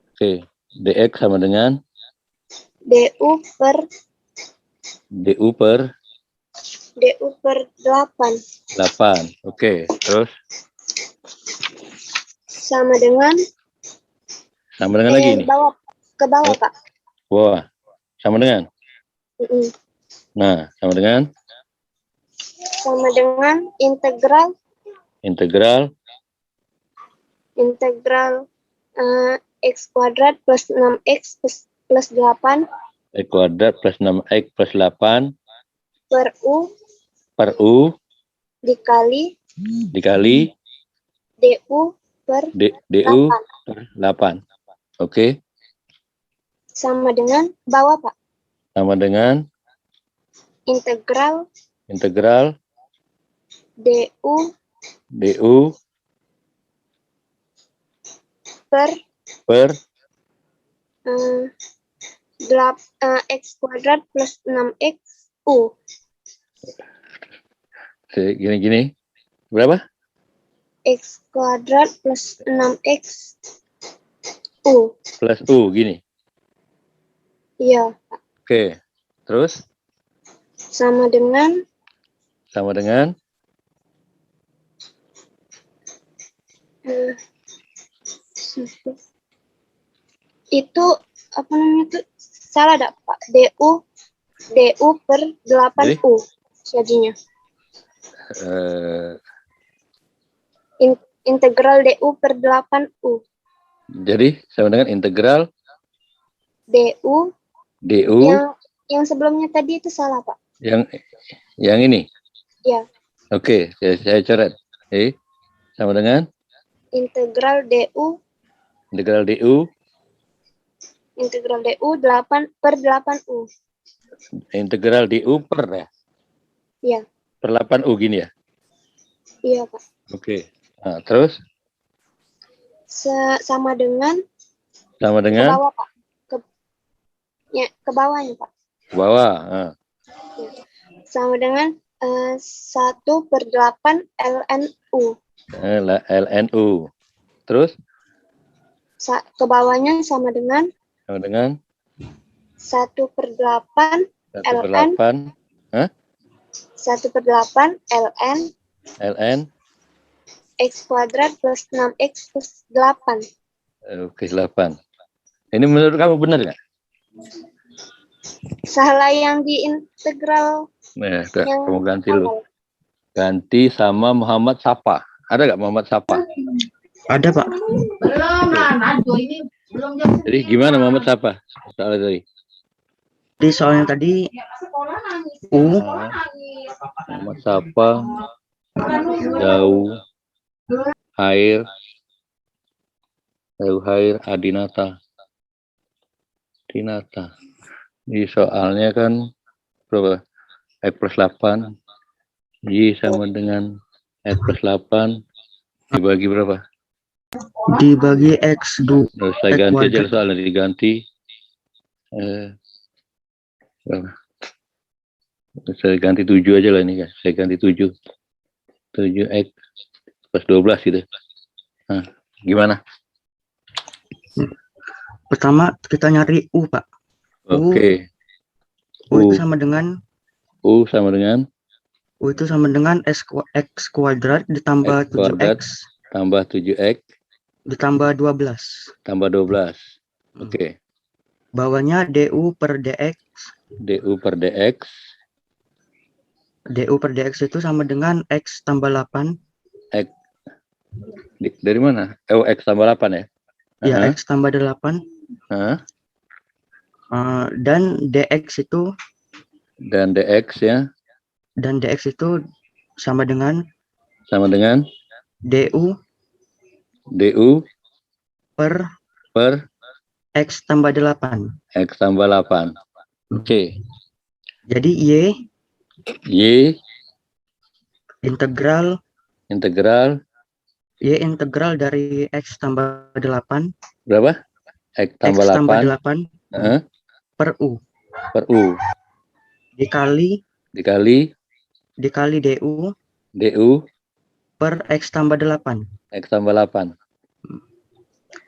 Speaker 1: Oke. DX sama dengan
Speaker 9: DU per
Speaker 1: DU per
Speaker 9: 8
Speaker 1: Oke. Terus?
Speaker 9: sama dengan
Speaker 1: Lagi ini.
Speaker 9: ke bawah, Pak.
Speaker 1: Wah. Sama dengan?
Speaker 9: Mm-mm.
Speaker 1: Nah, sama dengan
Speaker 9: integral X kuadrat plus 6X plus 8
Speaker 1: X kuadrat plus 6X plus 8
Speaker 9: per U dikali DU per
Speaker 1: DU per 8. Oke.
Speaker 9: sama dengan bawah, Pak.
Speaker 1: Sama dengan
Speaker 9: Integral DU per X kuadrat plus 6X U.
Speaker 1: Gini. Berapa?
Speaker 9: X kuadrat plus 6X U.
Speaker 1: Plus U, gini.
Speaker 9: Iya, Pak.
Speaker 1: Oke. Terus?
Speaker 9: Sama dengan
Speaker 1: sama dengan
Speaker 9: Itu apa namanya tuh? Salah dak Pak? DU per 8U jadinya.
Speaker 1: eh,
Speaker 9: Integral DU per 8U.
Speaker 1: jadi sama dengan integral
Speaker 9: DU
Speaker 1: DU
Speaker 9: yang sebelumnya tadi itu salah Pak.
Speaker 1: yang ini.
Speaker 9: Ya.
Speaker 1: Oke, saya coret. Sama dengan
Speaker 9: Integral DU
Speaker 1: integral DU
Speaker 9: 8 per 8U.
Speaker 1: integral DU per ya.
Speaker 9: Iya.
Speaker 1: Per 8U gini ya.
Speaker 9: Iya Pak.
Speaker 1: Oke. Nah, terus
Speaker 9: Sama dengan ke bawah Pak. Ke bawahnya Pak.
Speaker 1: ke bawah. Nah.
Speaker 9: Ya. Sama dengan 1 per 8 LNU.
Speaker 1: LNU. Terus
Speaker 9: Ke bawahnya sama dengan
Speaker 1: 1
Speaker 9: per 8
Speaker 1: per
Speaker 9: LN
Speaker 1: 8
Speaker 9: 1 per 8 LN
Speaker 1: ln
Speaker 9: X kuadrat plus 6X plus 8.
Speaker 1: Oke, 8. Ini menurut kamu benar nggak?
Speaker 9: Salah yang di integral
Speaker 1: Nah, udah,
Speaker 9: yang
Speaker 1: kamu ganti lu.
Speaker 9: awal.
Speaker 1: Ganti sama Muhammad Sapa. Ada nggak Muhammad Sapa?
Speaker 6: Ada, Pak.
Speaker 1: Jadi gimana Muhammad Sapa? Soalnya tadi.
Speaker 6: Di soalnya tadi U
Speaker 1: Muhammad Sapa jauh air Adinata. Di soalnya kan berapa? X plus 8 Y sama dengan X plus 8 dibagi berapa?
Speaker 6: dibagi X2.
Speaker 1: Terus saya ganti aja soalnya diganti. Berapa? Saya ganti 7 aja lah ini kan. Saya ganti 7. 7X plus 12 gitu. Nah, gimana?
Speaker 6: Pertama kita nyari U, Pak.
Speaker 1: Oke.
Speaker 6: U itu sama dengan
Speaker 1: U sama dengan
Speaker 6: X kuadrat ditambah
Speaker 1: X kuadrat
Speaker 6: 7X
Speaker 1: tambah 7X
Speaker 6: ditambah 12.
Speaker 1: tambah 12. Oke.
Speaker 6: Bawahnya DU per DX.
Speaker 1: DU per DX.
Speaker 6: DU per DX itu sama dengan X tambah 8.
Speaker 1: X. Dari mana? X tambah 8 ya?
Speaker 6: Ya, X tambah 8. Dan DX itu sama dengan DU per X tambah 8.
Speaker 1: X tambah 8. Oke.
Speaker 6: Jadi
Speaker 1: Y
Speaker 6: integral dari X tambah 8.
Speaker 1: Berapa? X tambah 8.
Speaker 6: Per U.
Speaker 1: Per U.
Speaker 6: Dikali DU per X tambah 8.
Speaker 1: X tambah 8.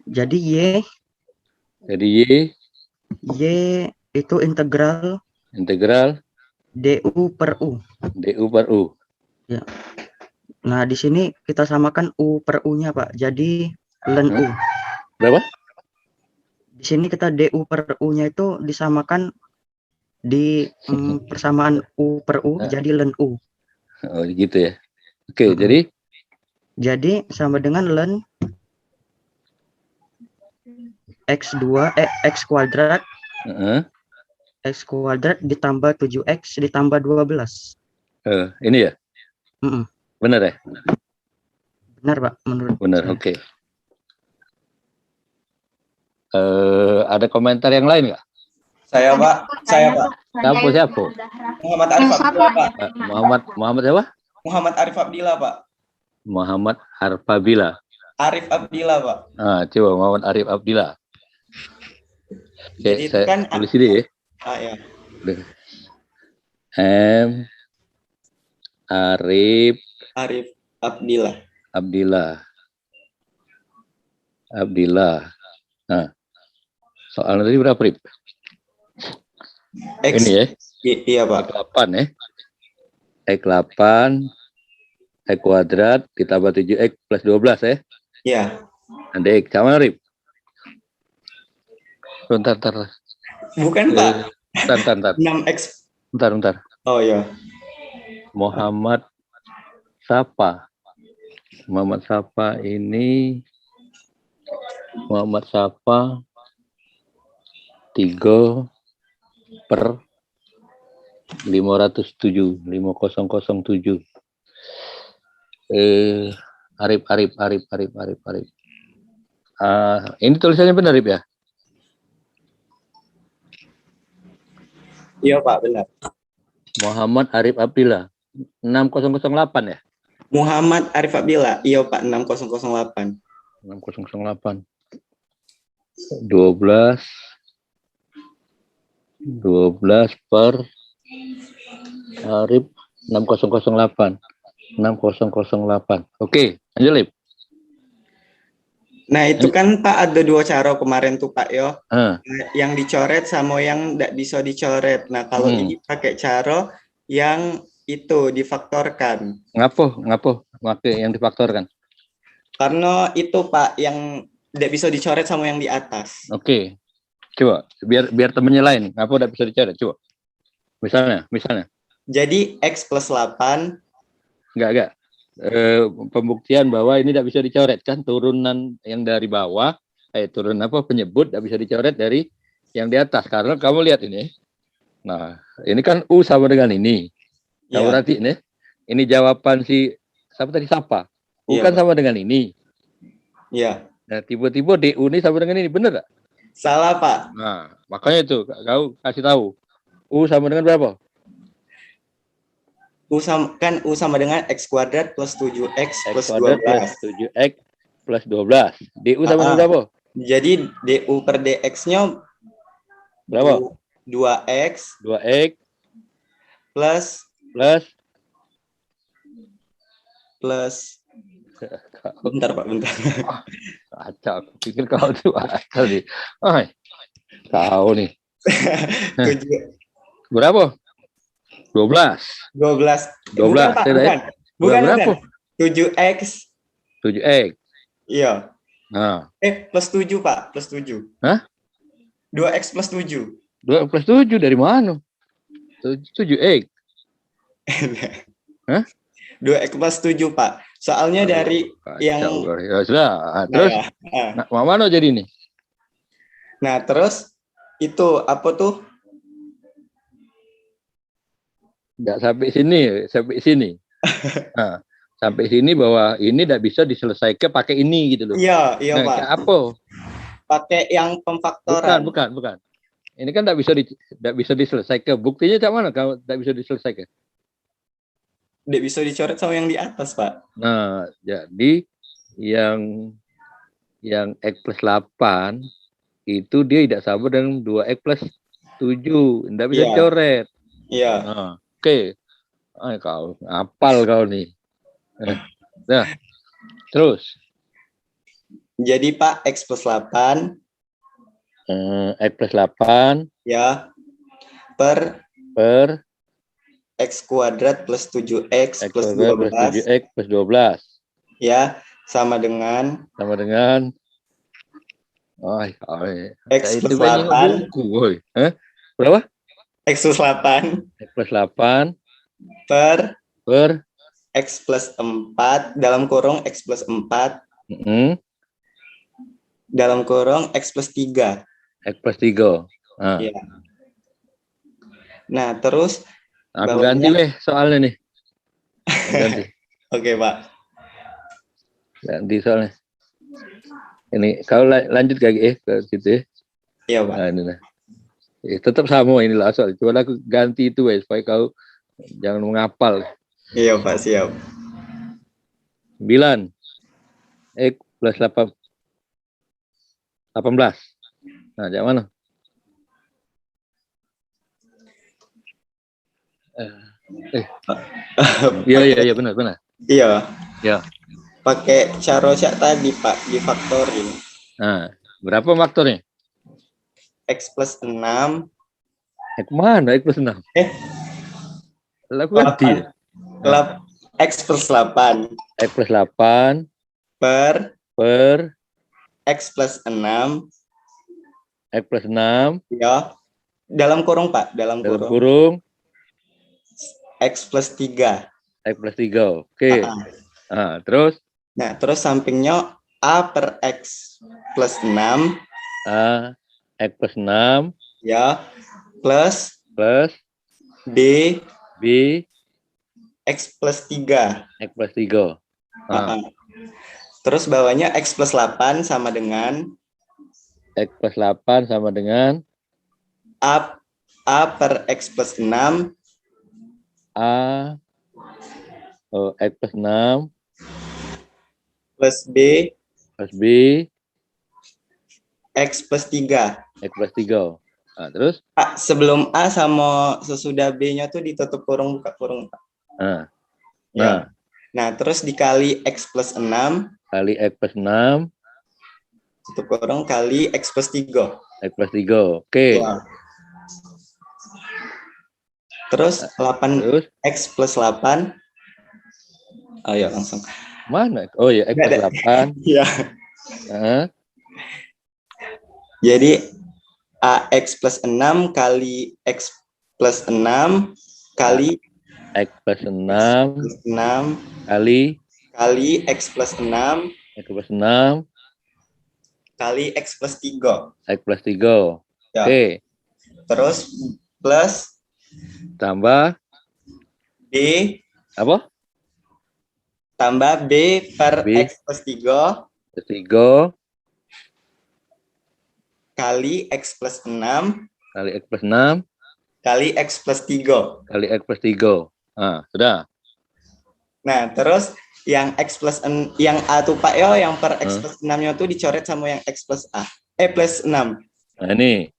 Speaker 6: Jadi Y itu integral DU per U. Ya. Nah, di sini kita samakan U per U-nya, Pak. Jadi ln U.
Speaker 1: Berapa?
Speaker 6: Di sini kita DU per U-nya itu disamakan di persamaan U per U, jadi ln U.
Speaker 1: Oh, gitu ya. Oke, jadi
Speaker 6: sama dengan ln X kuadrat X kuadrat ditambah 7X ditambah 12.
Speaker 1: Ini ya? Benar ya?
Speaker 6: Benar, Pak, menurut
Speaker 1: Benar,
Speaker 6: saya.
Speaker 1: oke. Ada komentar yang lain nggak?
Speaker 8: Saya, Pak.
Speaker 1: Siapa?
Speaker 8: Muhammad Arif Abdillah, Pak.
Speaker 1: Muhammad siapa?
Speaker 8: Muhammad Arif Abdillah, Pak.
Speaker 1: Muhammad Arfabila.
Speaker 8: Arif Abdillah, Pak.
Speaker 1: Coba Muhammad Arif Abdillah.
Speaker 8: Jadi itu
Speaker 1: saya
Speaker 8: kan
Speaker 1: tulis ini ya.
Speaker 8: ya.
Speaker 1: M Arif Abdillah. Nah, soalnya tadi berapa, Rip?
Speaker 8: X.
Speaker 1: Ini ya?
Speaker 8: Iya, Pak.
Speaker 1: 8 ya? X 8, X kuadrat ditambah 7X plus 12 ya.
Speaker 8: Iya.
Speaker 1: Ada X. Sama Rip. Bentar.
Speaker 8: Bukan, Pak.
Speaker 1: Bentar.
Speaker 8: 6X.
Speaker 1: Bentar.
Speaker 8: Oh, iya.
Speaker 1: Muhammad Sapa ini Muhammad Sapa 3 per 507. Arif. Ini tulisannya benar, Arif ya?
Speaker 8: Iya, Pak, benar.
Speaker 1: Muhammad Arif Abdillah 6008 ya?
Speaker 8: Muhammad Arif Abdillah. Iya, Pak, 6008.
Speaker 1: 6008. 12 per Arif 6008. Oke, lanjut, Lip.
Speaker 8: Nah, itu kan Pak ada 2 cara kemarin tuh, Pak yo.
Speaker 1: Ah.
Speaker 8: Yang dicoret sama yang tidak bisa dicoret. Nah, kalau ini pakai cara yang itu difaktorkan.
Speaker 1: Ngapo pakai yang difaktorkan?
Speaker 8: Karena itu, Pak, yang tidak bisa dicoret sama yang di atas.
Speaker 1: Oke. Coba biar temennya lain. Ngapo tidak bisa dicoret? Coba. Misalnya.
Speaker 8: Jadi X plus 8.
Speaker 1: Enggak. Pembuktian bahwa ini tidak bisa dicoret kan, turunan yang dari bawah, penyebut tidak bisa dicoret dari yang di atas, karena kamu lihat ini. Nah, ini kan U sama dengan ini. Kamu berarti ini jawaban si Sapa. U kan sama dengan ini.
Speaker 8: Iya.
Speaker 1: Nah, tiba-tiba DU ini sama dengan ini, bener nggak?
Speaker 8: Salah, Pak.
Speaker 1: Nah, makanya itu kau kasih tahu. U sama dengan berapa?
Speaker 8: U sama dengan X kuadrat plus 7X plus 12.
Speaker 1: Plus 7X plus 12. DU sama dengan berapa?
Speaker 8: Jadi DU per DX-nya
Speaker 1: berapa?
Speaker 8: 2X plus bentar, Pak, bentar.
Speaker 1: Kacau, aku pikir kau tuh akal nih. Kau nih. Berapa? 12. Bukan.
Speaker 8: 7X. Iya.
Speaker 1: Nah.
Speaker 8: Plus 7, Pak. Plus 7.
Speaker 1: Hah?
Speaker 8: 2X plus 7.
Speaker 1: 2 plus 7 dari mana? 7X. Hah?
Speaker 8: 2X plus 7, Pak. Soalnya dari yang...
Speaker 1: Ya sudah. Terus, mana jadi ini?
Speaker 8: Nah, terus itu apa tuh?
Speaker 1: Nggak sampai sini. Nah, sampai sini bahwa ini tidak bisa diselesaikan pakai ini gitu loh.
Speaker 8: Iya,
Speaker 1: nah,
Speaker 8: Pak.
Speaker 1: Apa?
Speaker 8: Pakai yang pemfaktoran.
Speaker 1: Bukan. Ini kan tidak bisa diselesaikan. Buktinya cak mana kalau tidak bisa diselesaikan?
Speaker 8: Tidak bisa dicoret sama yang di atas, Pak.
Speaker 1: Nah, jadi yang X plus 8 itu dia tidak sama dengan 2X plus 7. Tidak bisa dicoret.
Speaker 8: Iya.
Speaker 1: Nah, oke. Kau apal kau nih. Nah, terus.
Speaker 8: Jadi Pak, X plus 8.
Speaker 1: X plus 8.
Speaker 8: Ya. Per X kuadrat plus 7X plus 12.
Speaker 1: 7X plus 12.
Speaker 8: Ya, sama dengan X plus 8.
Speaker 1: Berapa?
Speaker 8: X plus 8.
Speaker 1: X plus 8.
Speaker 8: Per X plus 4 dalam kurung X plus 4. Dalam kurung X plus 3.
Speaker 1: X plus 3. Nah,
Speaker 8: ya. Nah, terus
Speaker 1: aku ganti soalnya nih. Ganti.
Speaker 8: Oke, Pak.
Speaker 1: Ganti soalnya. Ini kau lanjut ke situ.
Speaker 8: Iya, Pak.
Speaker 1: Nah, ini nah. Tetap sama inilah soal. Coba aku ganti itu supaya kau jangan menghafal.
Speaker 8: Iya, Pak, siap.
Speaker 1: 9 X plus 18. Nah, yang mana? Iya benar.
Speaker 8: Iya.
Speaker 1: Ya.
Speaker 8: Pakai cara cak tadi, Pak, difaktorin.
Speaker 1: Nah, berapa faktornya?
Speaker 8: X plus 6.
Speaker 1: Mana X plus 6? Lalu ganti.
Speaker 8: X plus 8
Speaker 1: X plus 8
Speaker 8: per
Speaker 1: per
Speaker 8: X plus 6
Speaker 1: X plus 6
Speaker 8: ya. Dalam kurung, Pak. Dalam
Speaker 1: dalam
Speaker 8: kurung.
Speaker 1: kurung
Speaker 8: X plus 3.
Speaker 1: X plus 3. Oke. Terus?
Speaker 8: Nah, terus sampingnya A per X plus 6.
Speaker 1: A X plus 6.
Speaker 8: Ya. Plus B X plus 3.
Speaker 1: X plus 3.
Speaker 8: Terus bawahnya X plus 8 sama dengan
Speaker 1: X plus 8 sama dengan
Speaker 8: A per X plus 6.
Speaker 1: X plus 6
Speaker 8: plus B X plus 3.
Speaker 1: X plus 3. Terus?
Speaker 8: Sebelum A sama sesudah B-nya tuh ditutup kurung, buka kurung, Pak. Nah, terus dikali X plus 6.
Speaker 1: Kali X plus 6.
Speaker 8: Tutup kurung kali X plus 3.
Speaker 1: X plus 3. Oke.
Speaker 8: Ya. Terus 8 X plus 8. Ayo langsung.
Speaker 1: Mana? Oh ya, X plus 8.
Speaker 8: Iya. Jadi AX plus 6 kali X plus 6 kali
Speaker 1: X plus 6 kali
Speaker 8: X plus 6
Speaker 1: X plus 6
Speaker 8: kali X plus 3.
Speaker 1: X plus 3.
Speaker 8: Ya.
Speaker 1: Oke.
Speaker 8: Terus plus
Speaker 1: tambah
Speaker 8: B
Speaker 1: apa?
Speaker 8: Tambah B per
Speaker 1: B.
Speaker 8: X plus 3
Speaker 1: Plus 3
Speaker 8: kali X plus 6
Speaker 1: kali X plus 6
Speaker 8: kali X plus 3.
Speaker 1: kali X plus 3. Sudah.
Speaker 8: Nah, terus yang X plus yang A tuh Pak yo, yang per X plus 6-nya tuh dicoret sama yang X plus A. Plus 6.
Speaker 1: Nah, ini.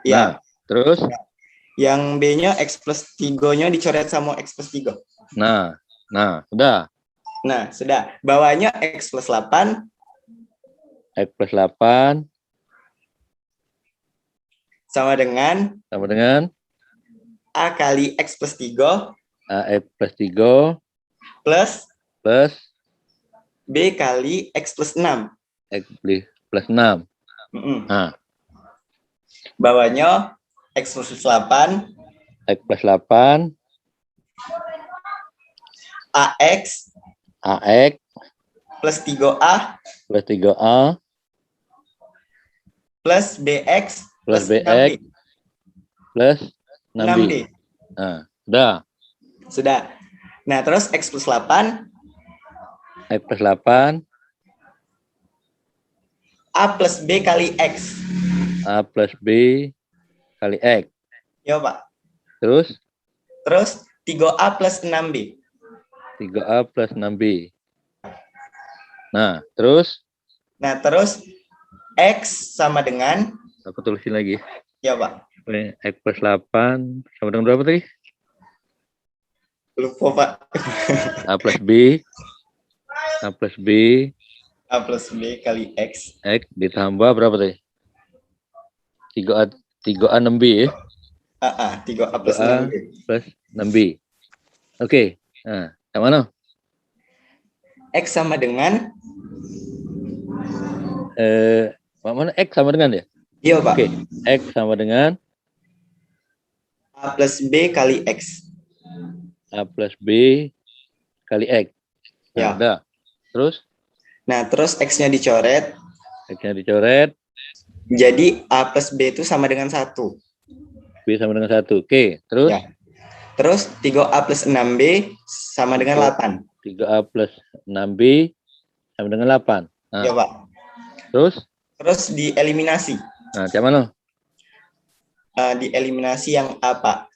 Speaker 8: Ya.
Speaker 1: Terus?
Speaker 8: Yang B-nya X plus 3-nya dicoret sama X plus 3.
Speaker 1: Nah, sudah.
Speaker 8: Nah, sudah. Bawahnya X plus 8.
Speaker 1: X plus 8.
Speaker 8: Sama dengan A kali X plus 3.
Speaker 1: X plus 3. Plus
Speaker 8: B kali X plus 6.
Speaker 1: X plus 6.
Speaker 8: Bawahnya X plus 8.
Speaker 1: X plus 8.
Speaker 8: AX plus 3A
Speaker 1: plus 3A
Speaker 8: plus BX
Speaker 1: plus BX plus 6B.
Speaker 8: Sudah. Nah, terus X plus 8.
Speaker 1: X plus 8.
Speaker 8: A plus B kali X.
Speaker 1: A plus B kali X.
Speaker 8: Ya, Pak.
Speaker 1: Terus
Speaker 8: 3A plus 6B.
Speaker 1: 3A plus 6B. Nah, terus
Speaker 8: X sama dengan,
Speaker 1: aku tulisin lagi.
Speaker 8: ya Pak.
Speaker 1: X plus 8 sama dengan berapa tadi?
Speaker 8: Lupa Pak.
Speaker 1: A plus B. A plus B.
Speaker 8: A plus B kali X.
Speaker 1: X ditambah berapa tadi? 3A 6B ya?
Speaker 8: 3A plus 6B.
Speaker 1: Plus 6B. Oke. Nah, yang mana?
Speaker 8: X sama dengan
Speaker 1: mana X sama dengan ya?
Speaker 8: Iya, Pak.
Speaker 1: Oke. X sama dengan
Speaker 8: A plus B kali X.
Speaker 1: A plus B kali X. Nah,
Speaker 8: Ya.
Speaker 1: udah. Terus?
Speaker 8: Nah, terus X-nya dicoret.
Speaker 1: X-nya dicoret.
Speaker 8: Jadi A plus B itu sama dengan 1.
Speaker 1: B sama dengan 1. Oke. Terus?
Speaker 8: Ya. Terus 3A plus 6B sama dengan 8.
Speaker 1: 3A plus 6B sama dengan 8. Nah,
Speaker 8: Ya, Pak.
Speaker 1: Terus
Speaker 8: dieliminasi.
Speaker 1: Nah, yang mana?
Speaker 8: Dieliminasi yang A, Pak.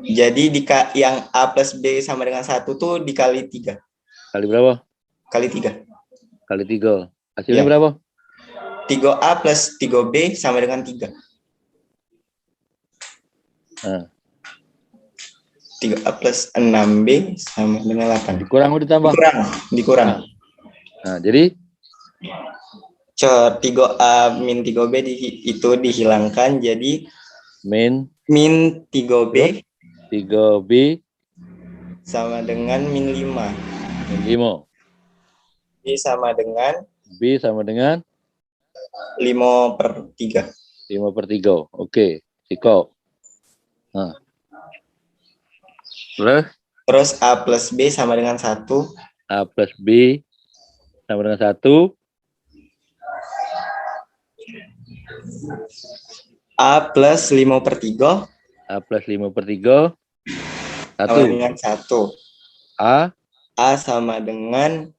Speaker 8: Jadi yang A plus B sama dengan 1 tuh dikali 3.
Speaker 1: Kali berapa?
Speaker 8: Kali 3.
Speaker 1: Kali 3. Hasilnya
Speaker 8: Ya.
Speaker 1: berapa?
Speaker 8: 3A plus 3B sama dengan 3.
Speaker 1: Nah,
Speaker 8: 3A plus 6B sama dengan 8.
Speaker 1: dikurang atau ditambah?
Speaker 8: Dikurang.
Speaker 1: Nah, jadi
Speaker 8: 3A min 3B itu dihilangkan, jadi
Speaker 1: min
Speaker 8: 3B
Speaker 1: 3B
Speaker 8: sama dengan min 5.
Speaker 1: Min 5.
Speaker 8: B sama dengan
Speaker 1: B sama dengan
Speaker 8: 5/3.
Speaker 1: 5/3. Oke, Ciko. Nah.
Speaker 8: Terus A plus B sama dengan 1.
Speaker 1: A plus B sama dengan 1.
Speaker 8: A plus 5/3.
Speaker 1: A plus 5/3.
Speaker 8: Sama dengan 1.
Speaker 1: A
Speaker 8: sama dengan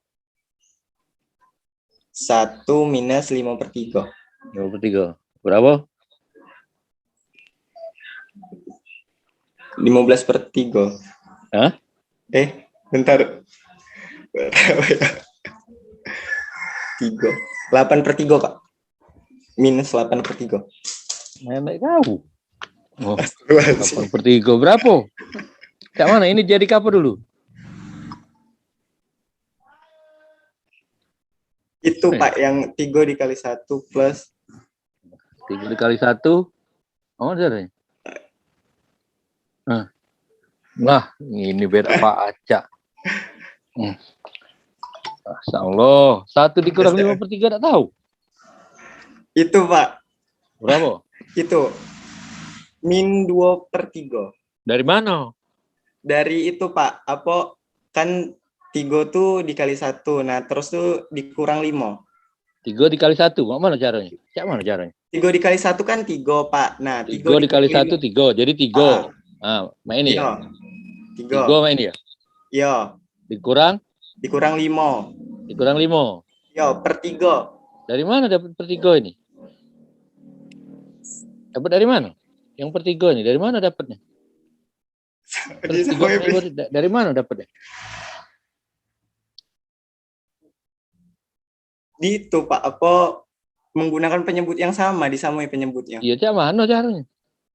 Speaker 8: 1 minus 5/3.
Speaker 1: 5/3. Berapa?
Speaker 8: 15/3.
Speaker 1: Hah?
Speaker 8: Bentar. 3. 8/3, Pak. Minus 8/3.
Speaker 1: Nenek tahu. Oh, 8/3 berapa? Cak mana? Ini jadi apa dulu?
Speaker 8: Itu Pak yang 3 dikali 1 plus
Speaker 1: 3 dikali 1. Oh, jadi. Nah, ini beda Pak Acak. Masya Allah. 1 dikurang 5/3 enggak tahu.
Speaker 8: itu Pak.
Speaker 1: Berapa?
Speaker 8: Itu min 2/3.
Speaker 1: Dari mana?
Speaker 8: Dari itu Pak, apa kan 3 tuh dikali 1. Nah, terus tuh dikurang 5.
Speaker 1: 3 dikali 1. Mana caranya? Cak mana caranya?
Speaker 8: 3 dikali 1 kan 3, Pak. Nah,
Speaker 1: 3 dikali 1 3. Jadi 3. Main ini ya? 3 main ini ya?
Speaker 8: Iya.
Speaker 1: Dikurang
Speaker 8: 5.
Speaker 1: Dikurang 5.
Speaker 8: Iya, per 3.
Speaker 1: Dari mana dapat per 3 ini? Dapat dari mana? Yang per 3 ini dari mana dapatnya? Dari mana dapatnya?
Speaker 8: Di itu Pak, apa menggunakan penyebut yang sama, disamai penyebutnya.
Speaker 1: Iya, cak mana caranya?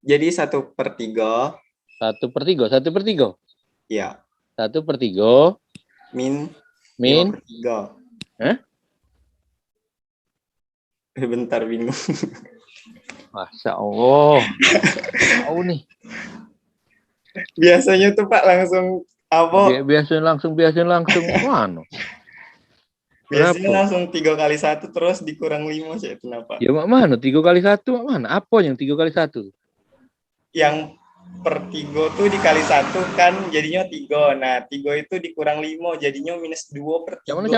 Speaker 8: Jadi 1/3.
Speaker 1: 1/3. 1/3.
Speaker 8: Iya.
Speaker 1: 1/3
Speaker 8: Min 5/3.
Speaker 1: Hah?
Speaker 8: Bentar, bingung.
Speaker 1: Masya Allah. Tahu nih.
Speaker 8: Biasanya tuh Pak langsung apa?
Speaker 1: Biasanya langsung mana?
Speaker 8: Biasanya langsung 3 kali 1 terus dikurang 5 sih, kenapa?
Speaker 1: Ya mak mana? 3 kali 1 mak mana? Apa yang 3 kali 1?
Speaker 8: Yang per 3 tuh dikali 1 kan jadinya 3. Nah, 3 itu dikurang 5 jadinya minus 2/3.
Speaker 1: Cak mana?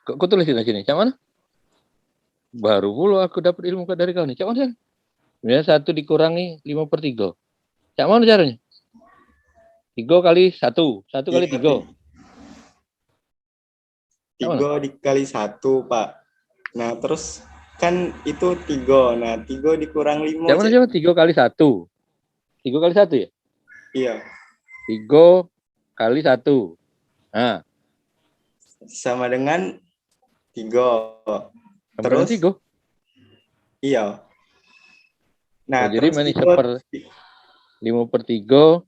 Speaker 1: Kau tulis di sini. Cak mana? Baru pula aku dapat ilmu dari kau nih. Cak mana? Sebenarnya 1 dikurangi 5/3. Cak mana caranya? 3 kali 1. 1 kali 3.
Speaker 8: 3 dikali 1, Pak. Nah, terus kan itu 3. Nah, 3 dikurang 5.
Speaker 1: Cak mana? 3 kali 1. 3 kali 1 ya?
Speaker 8: Iya.
Speaker 1: 3 kali 1. Nah.
Speaker 8: Sama dengan 3.
Speaker 1: Sama terus? Dengan 3?
Speaker 8: Iya. Nah,
Speaker 1: jadi mana 5/3.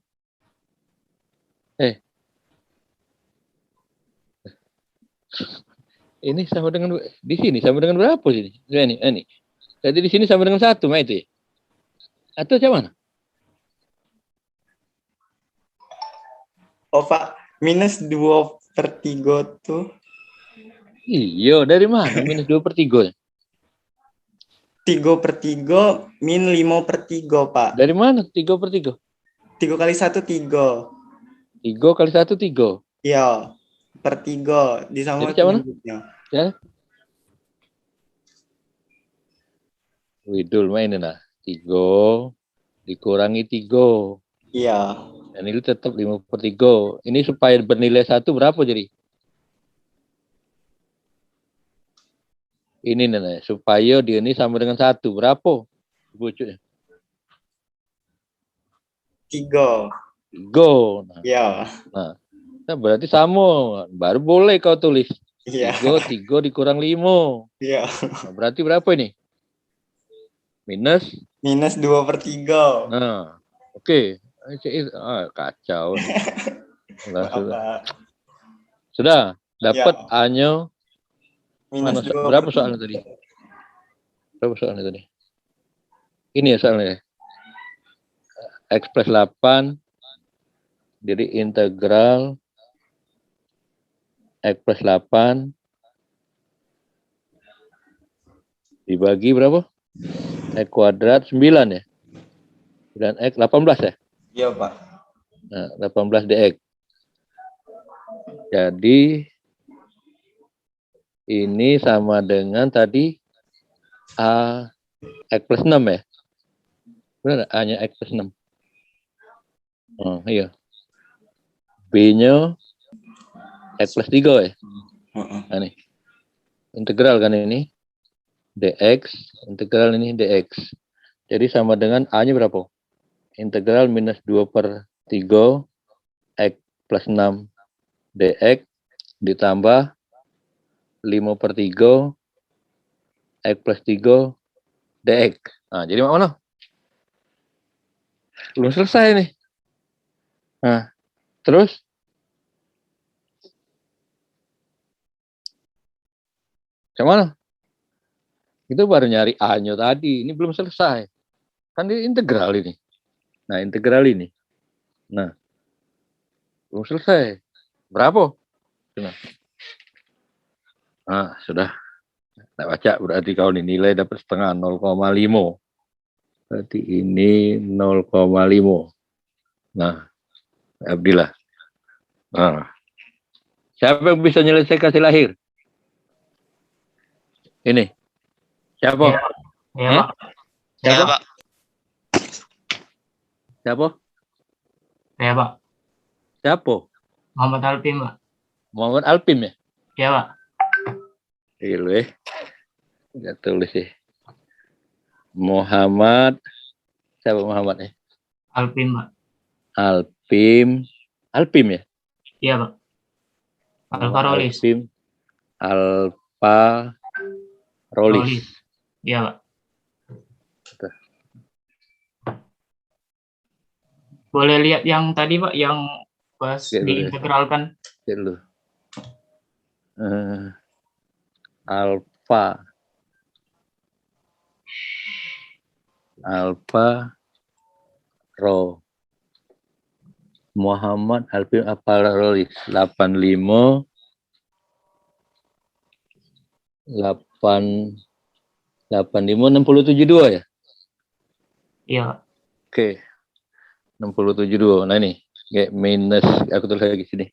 Speaker 1: Ini sama dengan di sini sama dengan berapa sini? Ini. Jadi di sini sama dengan 1 mah itu ya? Atau macam mana?
Speaker 8: Oh, Pak, minus 2/3 tuh.
Speaker 1: Iya, dari mana minus 2/3?
Speaker 8: 3/3 min 5/3, Pak.
Speaker 1: Dari mana 3/3?
Speaker 8: 3 kali 1 3.
Speaker 1: 3 kali 1 3.
Speaker 8: Iya, per 3 disamakan penyebutnya.
Speaker 1: Ya. Widul mainin lah. 3 dikurangi 3.
Speaker 8: Iya.
Speaker 1: Dan ini tetap 5/3. Ini supaya bernilai 1 berapa jadi? Ini nih, supaya dia ini sama dengan 1 berapa? Bucuknya.
Speaker 8: 3.
Speaker 1: 3.
Speaker 8: Iya.
Speaker 1: Nah, berarti sama. Baru boleh kau tulis.
Speaker 8: Iya.
Speaker 1: 3 dikurang 5.
Speaker 8: Iya.
Speaker 1: Nah, berarti berapa ini? Minus
Speaker 8: 2/3.
Speaker 1: Nah, oke. Kacau. Sudah dapat ya. A-nya. Berapa soalnya tadi? Ini ya soalnya. X plus 8 Jadi integral X plus 8 dibagi berapa? X kuadrat 9 ya? 9X 18 ya?
Speaker 8: Iya, Pak.
Speaker 1: Nah, 18 dx. Jadi ini sama dengan tadi A X plus 6 ya? Benar, A-nya X plus 6. Oh, iya. B-nya X plus 3 ya? Nah, nih. Integral kan ini? dx, integral ini dx. Jadi sama dengan A-nya berapa? Integral minus 2/3 X plus 6 dx ditambah 5/3 X plus 3 dx. Nah, jadi mana? Belum selesai nih. Nah, terus gimana? Itu baru nyari A-nya tadi. Ini belum selesai. Kan ini integral ini. Nah, integral ini. Nah, belum selesai. Berapa? Nah, sudah. Nah, baca berarti kau ini nilai dapat setengah 0,5. Berarti ini 0,5. Nah, Abdillah. Nah. Siapa yang bisa menyelesaikan hasil lahir? Ini. Siapa?
Speaker 10: Ya, Pak.
Speaker 1: Siapa?
Speaker 10: Ya, Pak.
Speaker 1: Siapa?
Speaker 10: Ya, Pak.
Speaker 1: Siapa?
Speaker 10: Muhammad Alpin, Pak.
Speaker 1: Muhammad Alpin ya?
Speaker 10: Ya, Pak.
Speaker 1: Iya, nggak tulis sih. Muhammad. Siapa Muhammad ya?
Speaker 10: Alpin, Pak.
Speaker 1: Alpin. Alpin ya?
Speaker 10: Iya, Pak. Alfa Rolis.
Speaker 1: Alpin. Alfa Rolis.
Speaker 10: Iya, Pak. Boleh lihat yang tadi, Pak, yang pas diintegralkan.
Speaker 1: Lihat dulu. Alfa Ro Muhammad Alpin Alfa Rolis 85 6072 ya?
Speaker 10: Iya.
Speaker 1: Oke. 6072. Nah ini kayak minus, aku tulis lagi sini.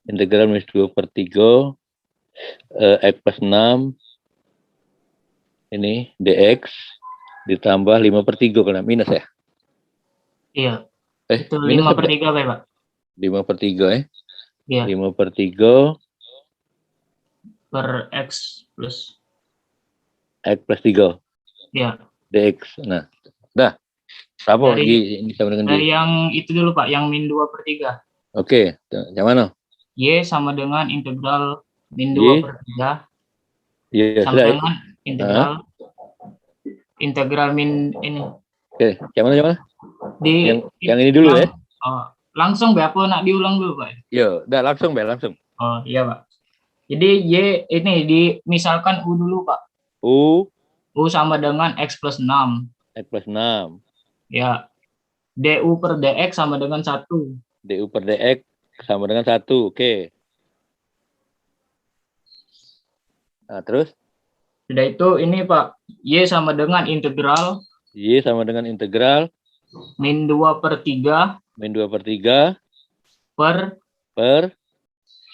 Speaker 1: Integral minus 2/3 X plus 6 ini dx ditambah 5/3 karena minus ya?
Speaker 10: Iya. Itu
Speaker 1: minus
Speaker 10: 5/3 Pak.
Speaker 1: 5/3 ya?
Speaker 10: Iya.
Speaker 1: 5/3
Speaker 10: per X plus
Speaker 1: 3.
Speaker 10: Iya.
Speaker 1: dx. Nah, udah. Berapa ini sama dengan
Speaker 10: dari
Speaker 1: Y?
Speaker 10: yang itu dulu Pak, yang min 2/3.
Speaker 1: Oke, yang mana?
Speaker 10: Y sama dengan integral min 2/3
Speaker 1: Iya,
Speaker 10: sama dengan integral min ini.
Speaker 1: Oke, yang mana? Yang ini dulu ya?
Speaker 10: Oh, langsung Pak, apa nak diulang dulu Pak?
Speaker 1: Iya, udah langsung langsung.
Speaker 10: Oh iya Pak. Jadi Y ini misalkan U dulu Pak.
Speaker 1: U
Speaker 10: sama dengan X plus 6.
Speaker 1: X plus 6.
Speaker 10: Ya. DU per DX sama dengan 1.
Speaker 1: DU per DX sama dengan 1. Oke. Nah, terus?
Speaker 10: Sudah itu ini Pak. Y sama dengan integral.
Speaker 1: Y sama dengan integral.
Speaker 10: Min 2/3.
Speaker 1: Min 2/3.
Speaker 10: Per.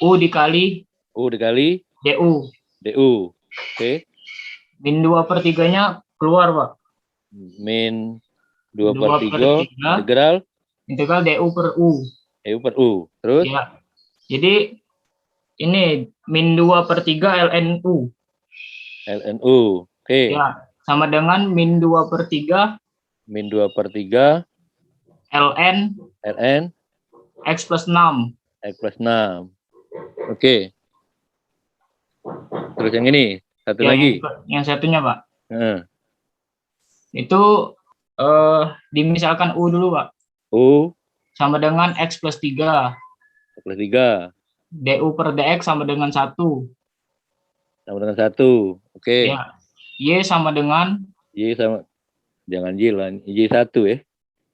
Speaker 10: U dikali DU.
Speaker 1: Oke.
Speaker 10: Min 2/3-nya keluar Pak.
Speaker 1: Min 2/3 integral
Speaker 10: DU per U.
Speaker 1: Terus?
Speaker 10: Ya. Jadi ini min 2/3 LNU.
Speaker 1: Oke.
Speaker 10: Ya, sama dengan min 2/3 ln X plus 6.
Speaker 1: Oke. Terus yang ini satu lagi.
Speaker 10: Yang satunya Pak. Itu dimisalkan U dulu Pak.
Speaker 1: U
Speaker 10: sama dengan X plus 3. DU per DX sama dengan 1.
Speaker 1: Oke.
Speaker 10: Ya. Y sama dengan
Speaker 1: jangan Y lah, Y1 ya.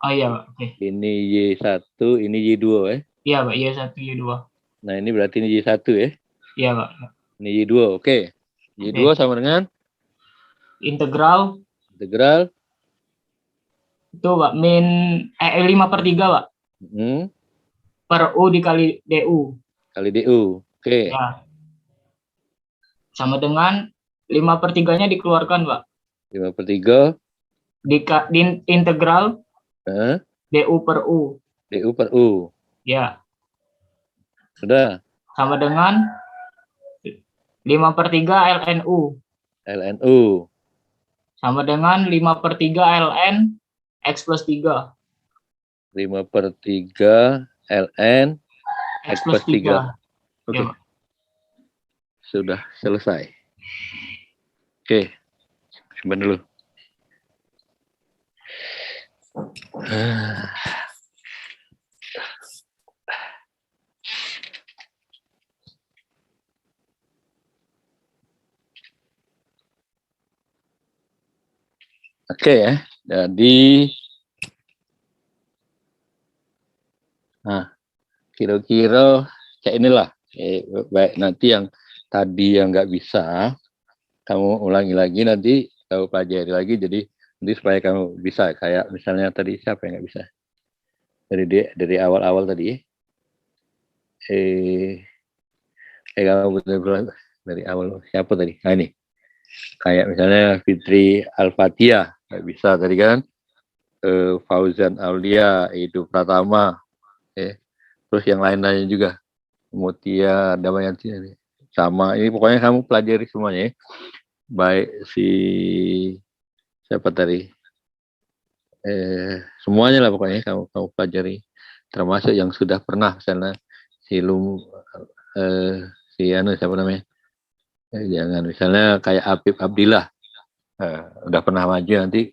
Speaker 10: Oh iya Pak. Oke.
Speaker 1: Ini Y1, ini Y2 ya.
Speaker 10: Iya Pak, Y1, Y2.
Speaker 1: Nah, ini berarti ini Y1 ya.
Speaker 10: Iya Pak.
Speaker 1: Ini Y2, oke. Y2 sama dengan
Speaker 10: Integral itu Pak min 5/3 Pak. Per U dikali DU.
Speaker 1: Kali DU. Oke.
Speaker 10: Ya. Sama dengan 5/3-nya dikeluarkan Pak.
Speaker 1: 5/3
Speaker 10: di integral DU per U.
Speaker 1: DU per U.
Speaker 10: Ya.
Speaker 1: Sudah.
Speaker 10: Sama dengan 5/3 LNU.
Speaker 1: LNU.
Speaker 10: Sama dengan 5/3 ln X plus 3.
Speaker 1: 5/3 ln X plus 3. Oke.
Speaker 10: Ya,
Speaker 1: Sudah selesai. Oke. Simpan dulu. Oke ya. Jadi kira-kira kayak inilah. Baik, nanti yang tadi yang nggak bisa kamu ulangi lagi, nanti kamu pelajari lagi, jadi nanti supaya kamu bisa, kayak misalnya tadi siapa yang nggak bisa dari awal-awal tadi kamu benar-benar dari awal siapa tadi, nah ini kayak misalnya Fitri Al-Fatihah nggak bisa tadi kan, Fauzan Aulia, Edo Pratama, terus yang lain-lainnya juga, Mutia Damayanti, sama ini pokoknya kamu pelajari semuanya ya. Baik si siapa tadi, semuanya lah pokoknya kamu pelajari, termasuk yang sudah pernah, misalnya si siapa namanya, jangan misalnya kayak Apip Abdillah, udah pernah maju, nanti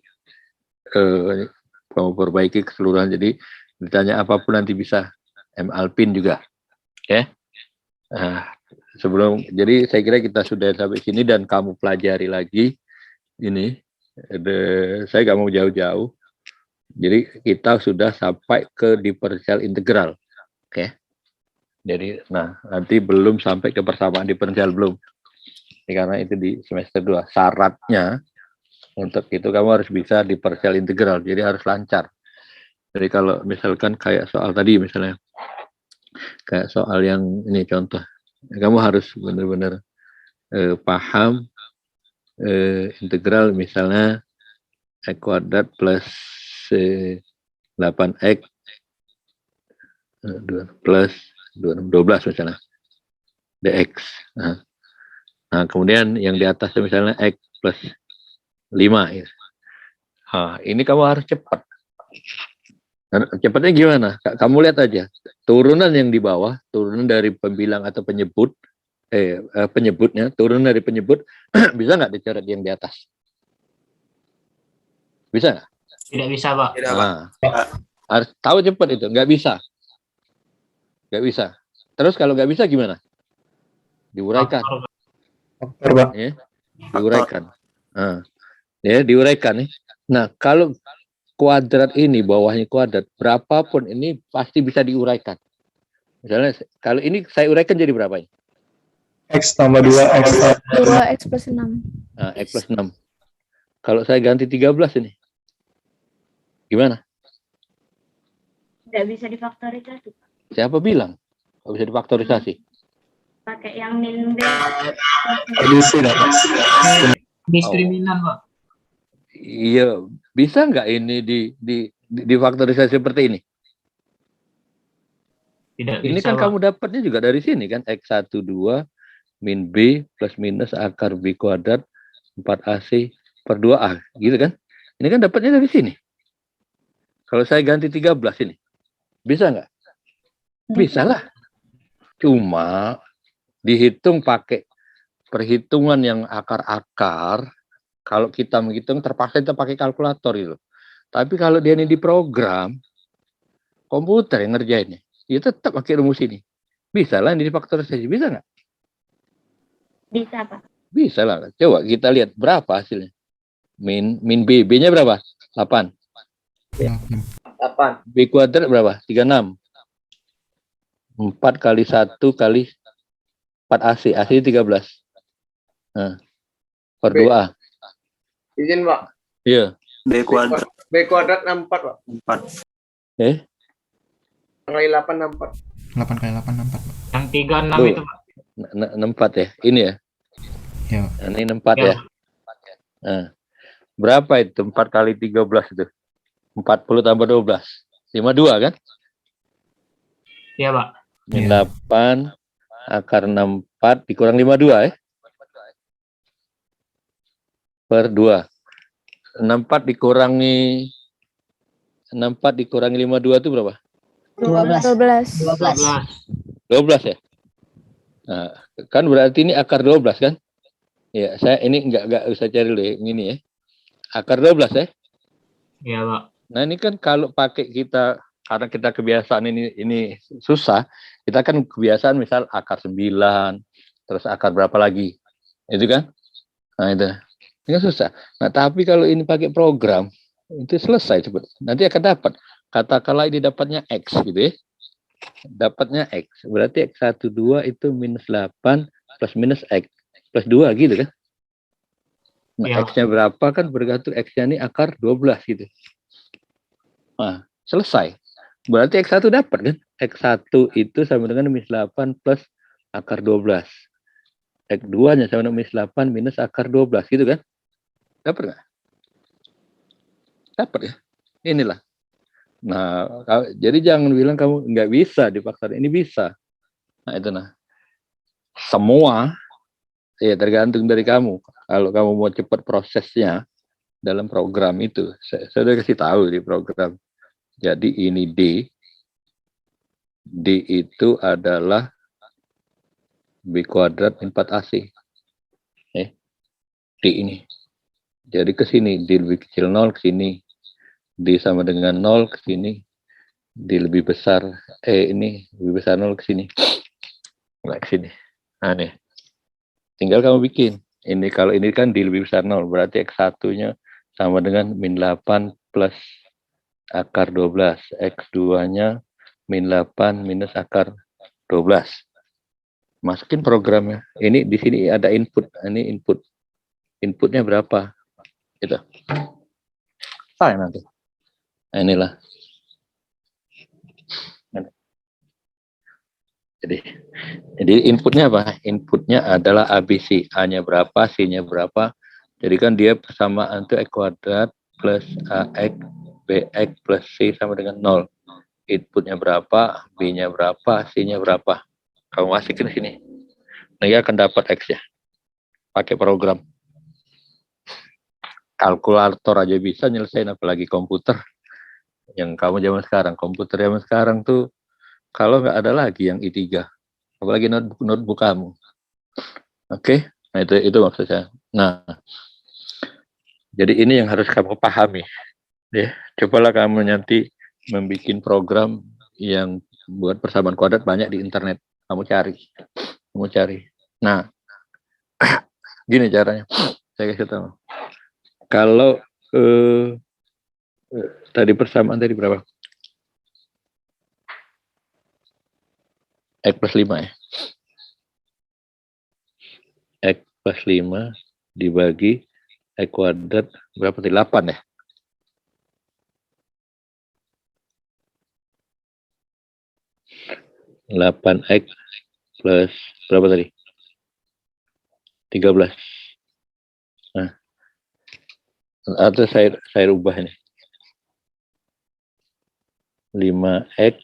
Speaker 1: kamu perbaiki keseluruhan, jadi ditanya apapun nanti bisa. M. Alpin juga ya. Sebelum, jadi saya kira kita sudah sampai sini dan kamu pelajari lagi ini. Saya nggak mau jauh-jauh. Jadi kita sudah sampai ke diferensial integral, oke? Jadi, nah nanti belum sampai ke persamaan diferensial, belum. Karena itu di semester 2. Syaratnya untuk itu kamu harus bisa diferensial integral. Jadi harus lancar. Jadi kalau misalkan kayak soal tadi misalnya, kayak soal yang ini contoh, kamu harus benar-benar paham integral misalnya X kuadrat plus 8X plus 12 misalnya dx. Nah kemudian yang di atasnya misalnya X plus 5 ya. Nah, ini kamu harus cepat. Cepatnya gimana? Kamu lihat aja turunan yang di bawah, turunan dari pembilang atau penyebut, penyebutnya, turunan dari penyebut bisa nggak dicoret yang di atas? Bisa nggak?
Speaker 10: Tidak bisa Pak.
Speaker 1: Nah, harus tahu cepat itu, nggak bisa. Nggak bisa. Terus kalau nggak bisa gimana? Diuraikan. Ya, diuraikan. Nah, ya diuraikan nih. Nah kalau kuadrat ini, bawahnya kuadrat, berapapun ini pasti bisa diuraikan. Misalnya, kalau ini saya uraikan jadi berapa ini?
Speaker 11: X tambah 2, X
Speaker 9: 2X plus 6.
Speaker 1: Nah, X plus 6. Kalau saya ganti 13 ini, gimana?
Speaker 9: Tidak bisa difaktorisasi.
Speaker 1: Siapa bilang? Nggak bisa difaktorisasi.
Speaker 9: Pakai yang min B.
Speaker 10: Diskriminan Pak.
Speaker 1: Iya, bisa nggak ini difaktorisasi seperti ini?
Speaker 10: Tidak
Speaker 1: ini
Speaker 10: bisa,
Speaker 1: kan
Speaker 10: Pak.
Speaker 1: kamu dapatnya juga dari sini kan, X1, 2, min B plus minus akar B kuadrat 4AC per 2A, gitu kan? Ini kan dapatnya dari sini. Kalau saya ganti 13 ini, bisa nggak? Bisa lah. Cuma dihitung pakai perhitungan yang akar-akar. Kalau kita menghitung terpaksa kita pakai kalkulator gitu. Tapi kalau dia ini diprogram, komputer yang ngerjainnya, ya tetap pakai rumus ini. Bisa lah ini difaktorisasi, bisa nggak?
Speaker 9: Bisa Pak.
Speaker 1: Bisa lah. Coba kita lihat berapa hasilnya. Min B, B-nya berapa? 8.
Speaker 5: 8.
Speaker 1: B kuadrat berapa? 36. 4 kali 1 kali 4 AC. AC 13. Nah, per
Speaker 5: B.
Speaker 1: 2A.
Speaker 5: Izin, Pak.
Speaker 1: Iya.
Speaker 5: B kuadrat 64, Pak.
Speaker 1: 4.
Speaker 5: Kali 8, 64.
Speaker 11: 8 kali 8, 64, Pak.
Speaker 10: Yang 36
Speaker 1: Tuh.
Speaker 10: itu, Pak.
Speaker 1: 64 ya. Ini ya.
Speaker 11: Iya.
Speaker 1: Nah, ini 64
Speaker 10: Ya.
Speaker 1: ya. Nah, berapa itu? 4 kali 13 itu. 40 tambah 12. 52 kan?
Speaker 10: Iya, Pak.
Speaker 1: Min
Speaker 11: Iya.
Speaker 1: 8 akar 64 dikurang 52 ya. Per 2. 64 dikurangi 52 itu berapa? 12 ya? Nah, kan berarti ini akar 12 kan? Ya, saya ini enggak usah cari dulu ya, ini ya. Akar 12 ya?
Speaker 10: Iya, Pak.
Speaker 1: Nah, ini kan kalau pakai kita, karena kita kebiasaan ini susah, kita kan kebiasaan misal akar 9, terus akar berapa lagi. Itu kan? Nah, itu. Ini kan susah. Nah, tapi kalau ini pakai program, itu selesai cepat. Nanti akan dapat. Katakanlah ini dapatnya X gitu ya. Dapatnya X. Berarti X12 itu minus 8 plus minus X plus 2 gitu kan. Nah,
Speaker 10: Ya.
Speaker 1: X-nya berapa kan bergantung X-nya ini akar 12 gitu. Nah, selesai. Berarti X1 dapat kan. X1 itu sama dengan minus 8 plus akar 12. X2-nya sama dengan minus 8 minus akar 12 gitu kan. Dapat nggak? Dapat ya. Inilah. Nah, jadi jangan bilang kamu nggak bisa dipaksa. Ini bisa. Nah, itu nah. Semua ya tergantung dari kamu. Kalau kamu mau cepat prosesnya dalam program itu, saya sudah kasih tahu di program. Jadi ini D. D itu adalah B kuadrat min 4AC. D ini. Jadi ke sini, D lebih kecil 0 ke sini. D sama dengan 0 ke sini. D lebih besar, ini lebih besar 0 ke sini. Nggak ke sini. Nah, nih. Tinggal kamu bikin. Ini kalau ini kan D lebih besar 0, berarti X1-nya sama dengan min 8 plus akar 12. X2-nya min 8 minus akar 12. Masukin programnya. Ini di sini ada input. Ini input. Inputnya berapa? Gitu. Fine nanti. Nah, inilah. Jadi inputnya apa? Inputnya adalah ABC. A-nya berapa, C-nya berapa. Jadi kan dia persamaan itu X kuadrat plus AX, BX plus C sama dengan 0. Inputnya berapa, B-nya berapa, C-nya berapa. Kamu masukin sini. Nah, dia akan dapat X-nya. Pakai program. Kalkulator aja bisa nyelesain, apalagi komputer. Yang kamu zaman sekarang. Komputer zaman sekarang tuh, kalau nggak ada lagi yang I3. Apalagi notebook kamu. Oke? Nah, itu maksud saya. Nah, jadi ini yang harus kamu pahami. Ya, cobalah kamu nanti membuat program yang buat persamaan kuadrat banyak di internet. Kamu cari. Nah, gini caranya. Saya kasih tahu. Kalau tadi persamaan tadi berapa? X plus 5 ya. X plus 5 dibagi X kuadrat berapa tadi? 8 ya? Delapan X plus berapa tadi? 13. Nah, atau saya ubah ini. 5X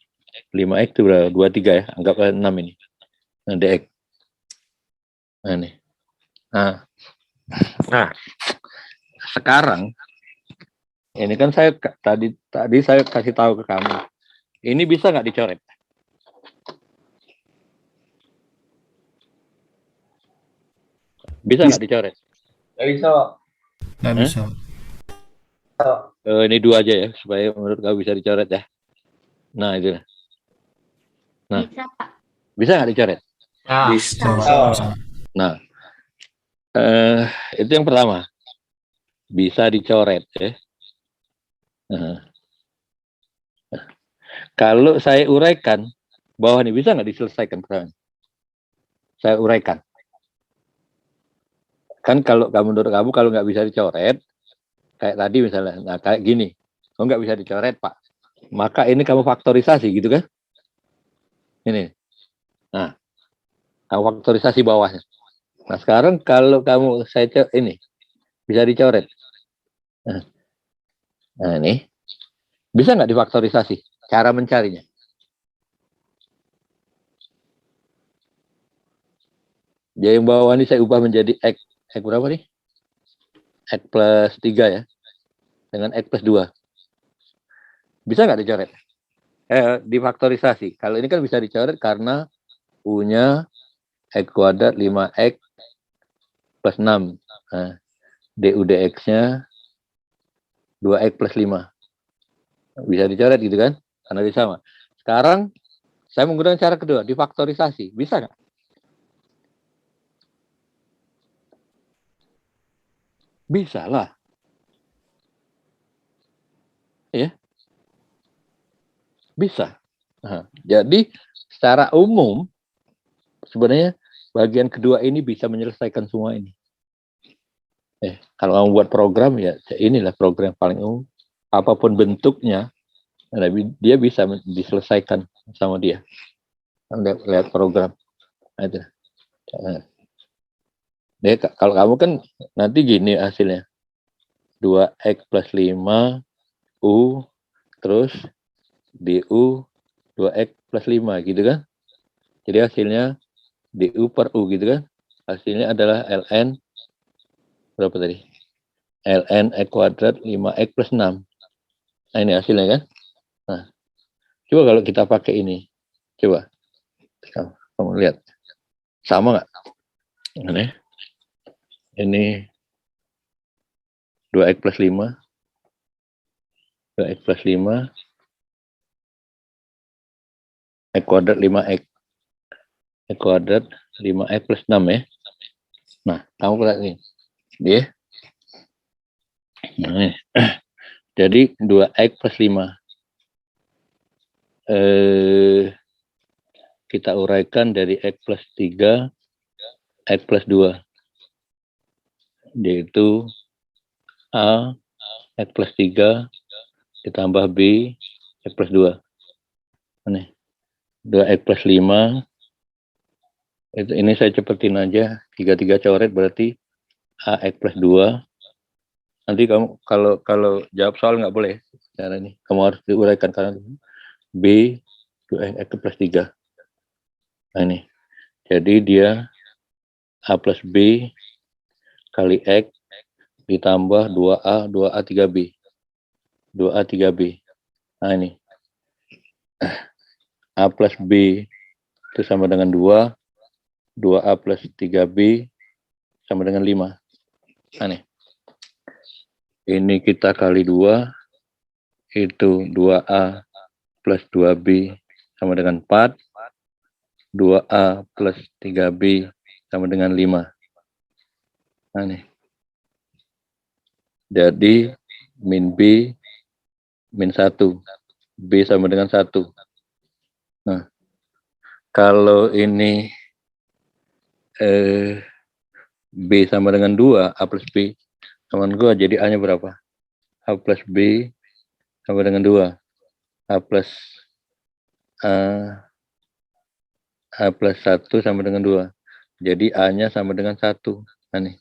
Speaker 1: itu berapa? 23 ya, anggap 6 ini. Nah, DX. Nah, ini. Nah, sekarang ini kan saya tadi saya kasih tahu ke kamu. Ini bisa nggak dicoret? Bisa nggak dicoret?
Speaker 5: Nggak bisa, Pak.
Speaker 11: Nggak bisa.
Speaker 1: Ini 2 aja ya, supaya menurut kamu bisa dicoret ya. Nah, itu. Nah, bisa nggak dicoret?
Speaker 10: Ya.
Speaker 11: Bisa.
Speaker 1: Nah, itu yang pertama. Bisa dicoret ya. Nah. Kalau saya uraikan, Bawah ini bisa nggak diselesaikan persamaan? Saya uraikan. Kan kalau menurut kamu kalau nggak bisa dicoret, kayak tadi misalnya, nah kayak gini, kalau nggak bisa dicoret Pak, maka ini kamu faktorisasi gitu kan? Ini, nah, kamu faktorisasi bawahnya. Nah sekarang kalau kamu ini bisa dicoret, nah ini bisa nggak difaktorisasi? Cara mencarinya? Jadi yang bawah ini saya ubah menjadi X berapa nih? X plus 3 ya, dengan X plus 2. Bisa nggak dicoret? Difaktorisasi. Kalau ini kan bisa dicoret karena punya X kuadrat 5X plus 6. Nah, DU DX-nya 2X plus 5. Bisa dicoret gitu kan? Karena dia sama. Sekarang saya menggunakan cara kedua, difaktorisasi. Bisa nggak? Bisa lah. Ya. Bisa. Nah, jadi secara umum sebenarnya bagian kedua ini bisa menyelesaikan semua ini. Kalau kamu buat program ya inilah program paling umum. Apapun bentuknya, dia bisa diselesaikan sama dia. Lihat program. Nah, itu. Nah, kalau kamu kan nanti gini hasilnya. 2X plus 5 U terus DU 2X plus 5 gitu kan. Jadi hasilnya DU per U gitu kan. Hasilnya adalah ln berapa tadi? Ln X kuadrat 5X plus 6. Nah ini hasilnya kan. Nah, coba kalau kita pakai ini. Coba. Kamu lihat. Sama nggak? Ini 2X plus 5. 2X plus 5. X kuadrat 5X. X kuadrat 5X plus 6 ya. Nah, kamu lihat nih. Dia. Nah, jadi 2X plus 5. Kita uraikan dari X plus 3, X plus 2. Yaitu A, X plus 3, ditambah B, X plus 2. Ini 2X plus 5. Ini saya cepetin aja. 3 coret berarti AX plus 2. Nanti kamu kalau jawab soal nggak boleh. Cara ini. Kamu harus diuraikan karena B 2X plus 3. Nah ini. Jadi dia A plus B kali X ditambah 2A 3B. 2A 3B. Nah ini. A plus B itu sama dengan 2. 2A plus 3B sama dengan 5. Nah nih. Ini kita kali 2. Itu 2A plus 2B sama dengan 4. 2A plus 3B sama dengan 5. Nah nih. Jadi min B min 1. B sama dengan 1. Nah, kalau ini B sama dengan 2, A plus B sama dengan 2, jadi A-nya berapa? A plus B sama dengan 2. A plus 1 sama dengan 2. Jadi A-nya sama dengan 1. Nah, nih.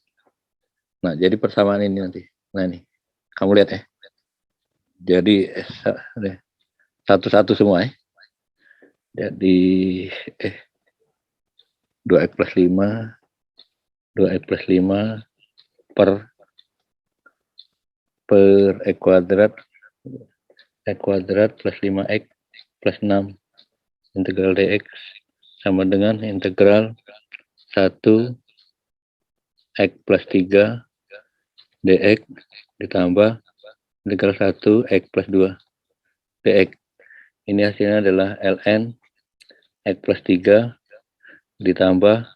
Speaker 1: Nah, jadi persamaan ini nanti. Nah, nih. Kamu lihat ya. Jadi satu-satu semua ya. Jadi 2X plus 5 2X plus 5 per X kuadrat plus 5X plus 6 integral dx sama dengan integral 1 X plus 3 dx ditambah integral 1 X plus 2 dx. Ini hasilnya adalah ln X plus 3 ditambah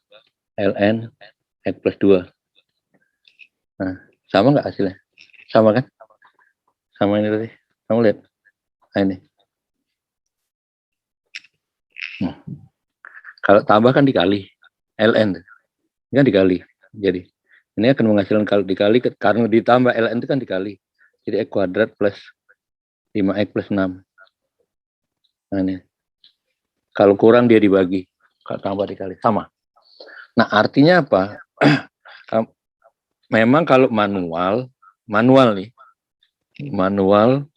Speaker 1: ln X plus 2. Nah, sama nggak hasilnya? Sama kan? Sama ini tadi. Kamu lihat. Nah, ini. Kalau tambah kan dikali. ln ini kan dikali. Jadi ini akan menghasilkan kalau dikali karena ditambah ln itu kan dikali. Jadi x kuadrat plus 5x plus 6. Nah ini. Kalau kurang dia dibagi. Kalau tambah dikali sama. Nah artinya apa? Memang kalau manual nih, manual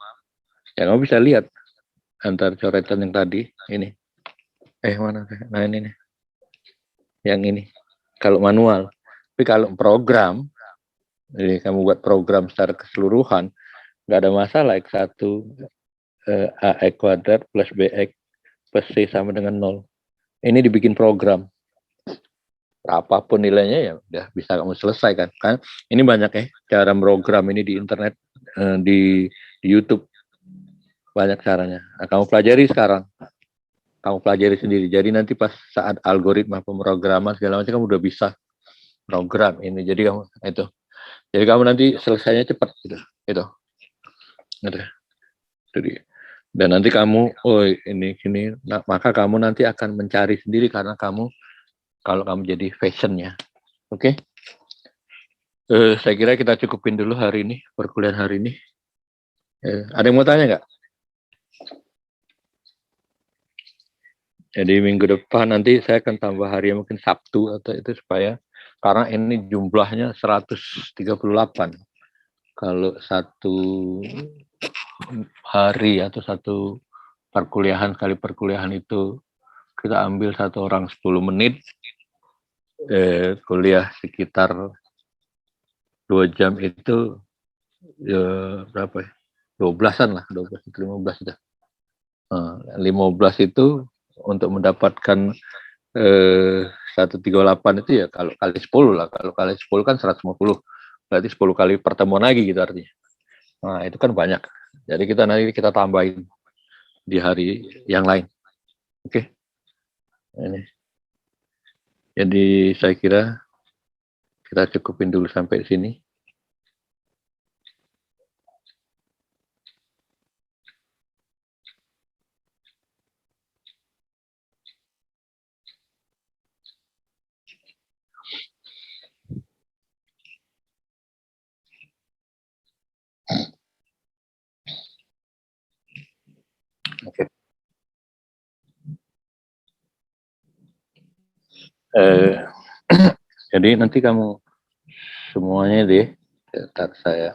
Speaker 1: ya kamu bisa lihat antar coretan yang tadi ini. Mana? Nah ini nih. Yang ini. Kalau manual. Tapi kalau program, jadi kamu buat program secara keseluruhan, nggak ada masalah x1 ax kuadrat plus bx plus c sama dengan 0. Ini dibikin program. Apapun nilainya ya udah bisa kamu selesaikan. Kan ini banyak cara program ini di internet, di YouTube. Banyak caranya. Nah, kamu pelajari sekarang. Kamu pelajari sendiri. Jadi nanti pas saat algoritma pemrograman segala macam kamu udah bisa program ini. Jadi kamu itu. Jadi kamu nanti selesainya cepat gitu. Itu. Jadi dan nanti kamu ini nah, maka kamu nanti akan mencari sendiri karena kamu kalau kamu jadi fashionnya. Oke. Saya kira kita cukupin dulu hari ini perkuliahan hari ini. Ada yang mau tanya nggak? Jadi minggu depan nanti saya akan tambah hari mungkin Sabtu atau itu supaya karena ini jumlahnya 138. Kalau satu hari atau satu perkuliahan kali perkuliahan itu kita ambil satu orang 10 menit, kuliah sekitar 2 jam itu berapa ya? 12-an lah, 12 itu 15 itu. 15 itu untuk mendapatkan 138 itu ya kalau kali 10 lah. Kalau kali 10 kan 150. Berarti 10 kali pertemuan lagi gitu artinya. Nah, itu kan banyak. Jadi nanti kita tambahin di hari yang lain. Oke. Ini. Jadi saya kira kita cukupin dulu sampai sini. Oke. Jadi nanti kamu semuanya deh, ntar saya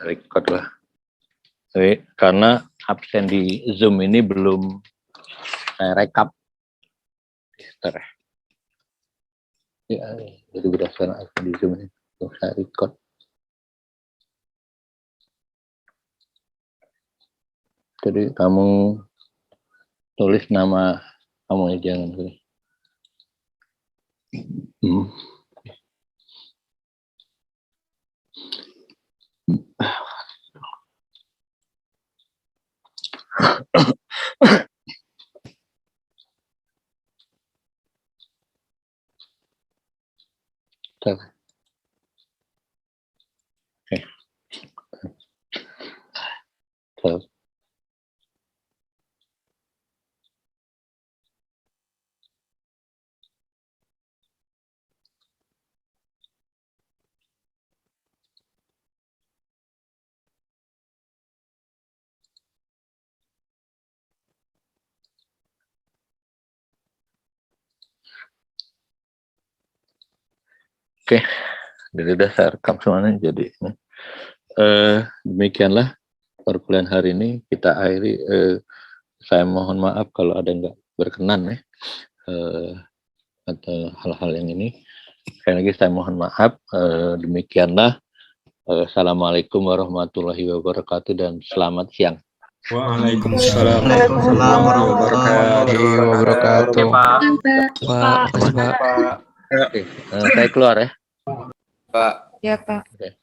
Speaker 1: record lah. Jadi, karena absen di Zoom ini belum saya rekap. Ya, jadi berdasarkan absen di Zoom ini belum saya record. Jadi kamu tulis nama kamu ya, jangan tulis. Oke. Oke, jadi udah saya rekam semuanya. Jadi demikianlah perkuliahan hari ini kita akhiri. Saya mohon maaf kalau ada yang nggak berkenan atau hal-hal yang ini. Sekali lagi saya mohon maaf. Demikianlah. Assalamualaikum warahmatullahi wabarakatuh dan selamat siang.
Speaker 11: Waalaikumsalam warahmatullahi wabarakatuh.
Speaker 7: Pak, makasih Pak.
Speaker 1: Oke, saya keluar ya.
Speaker 5: Pak.
Speaker 9: Ya, Pak.
Speaker 1: Oke.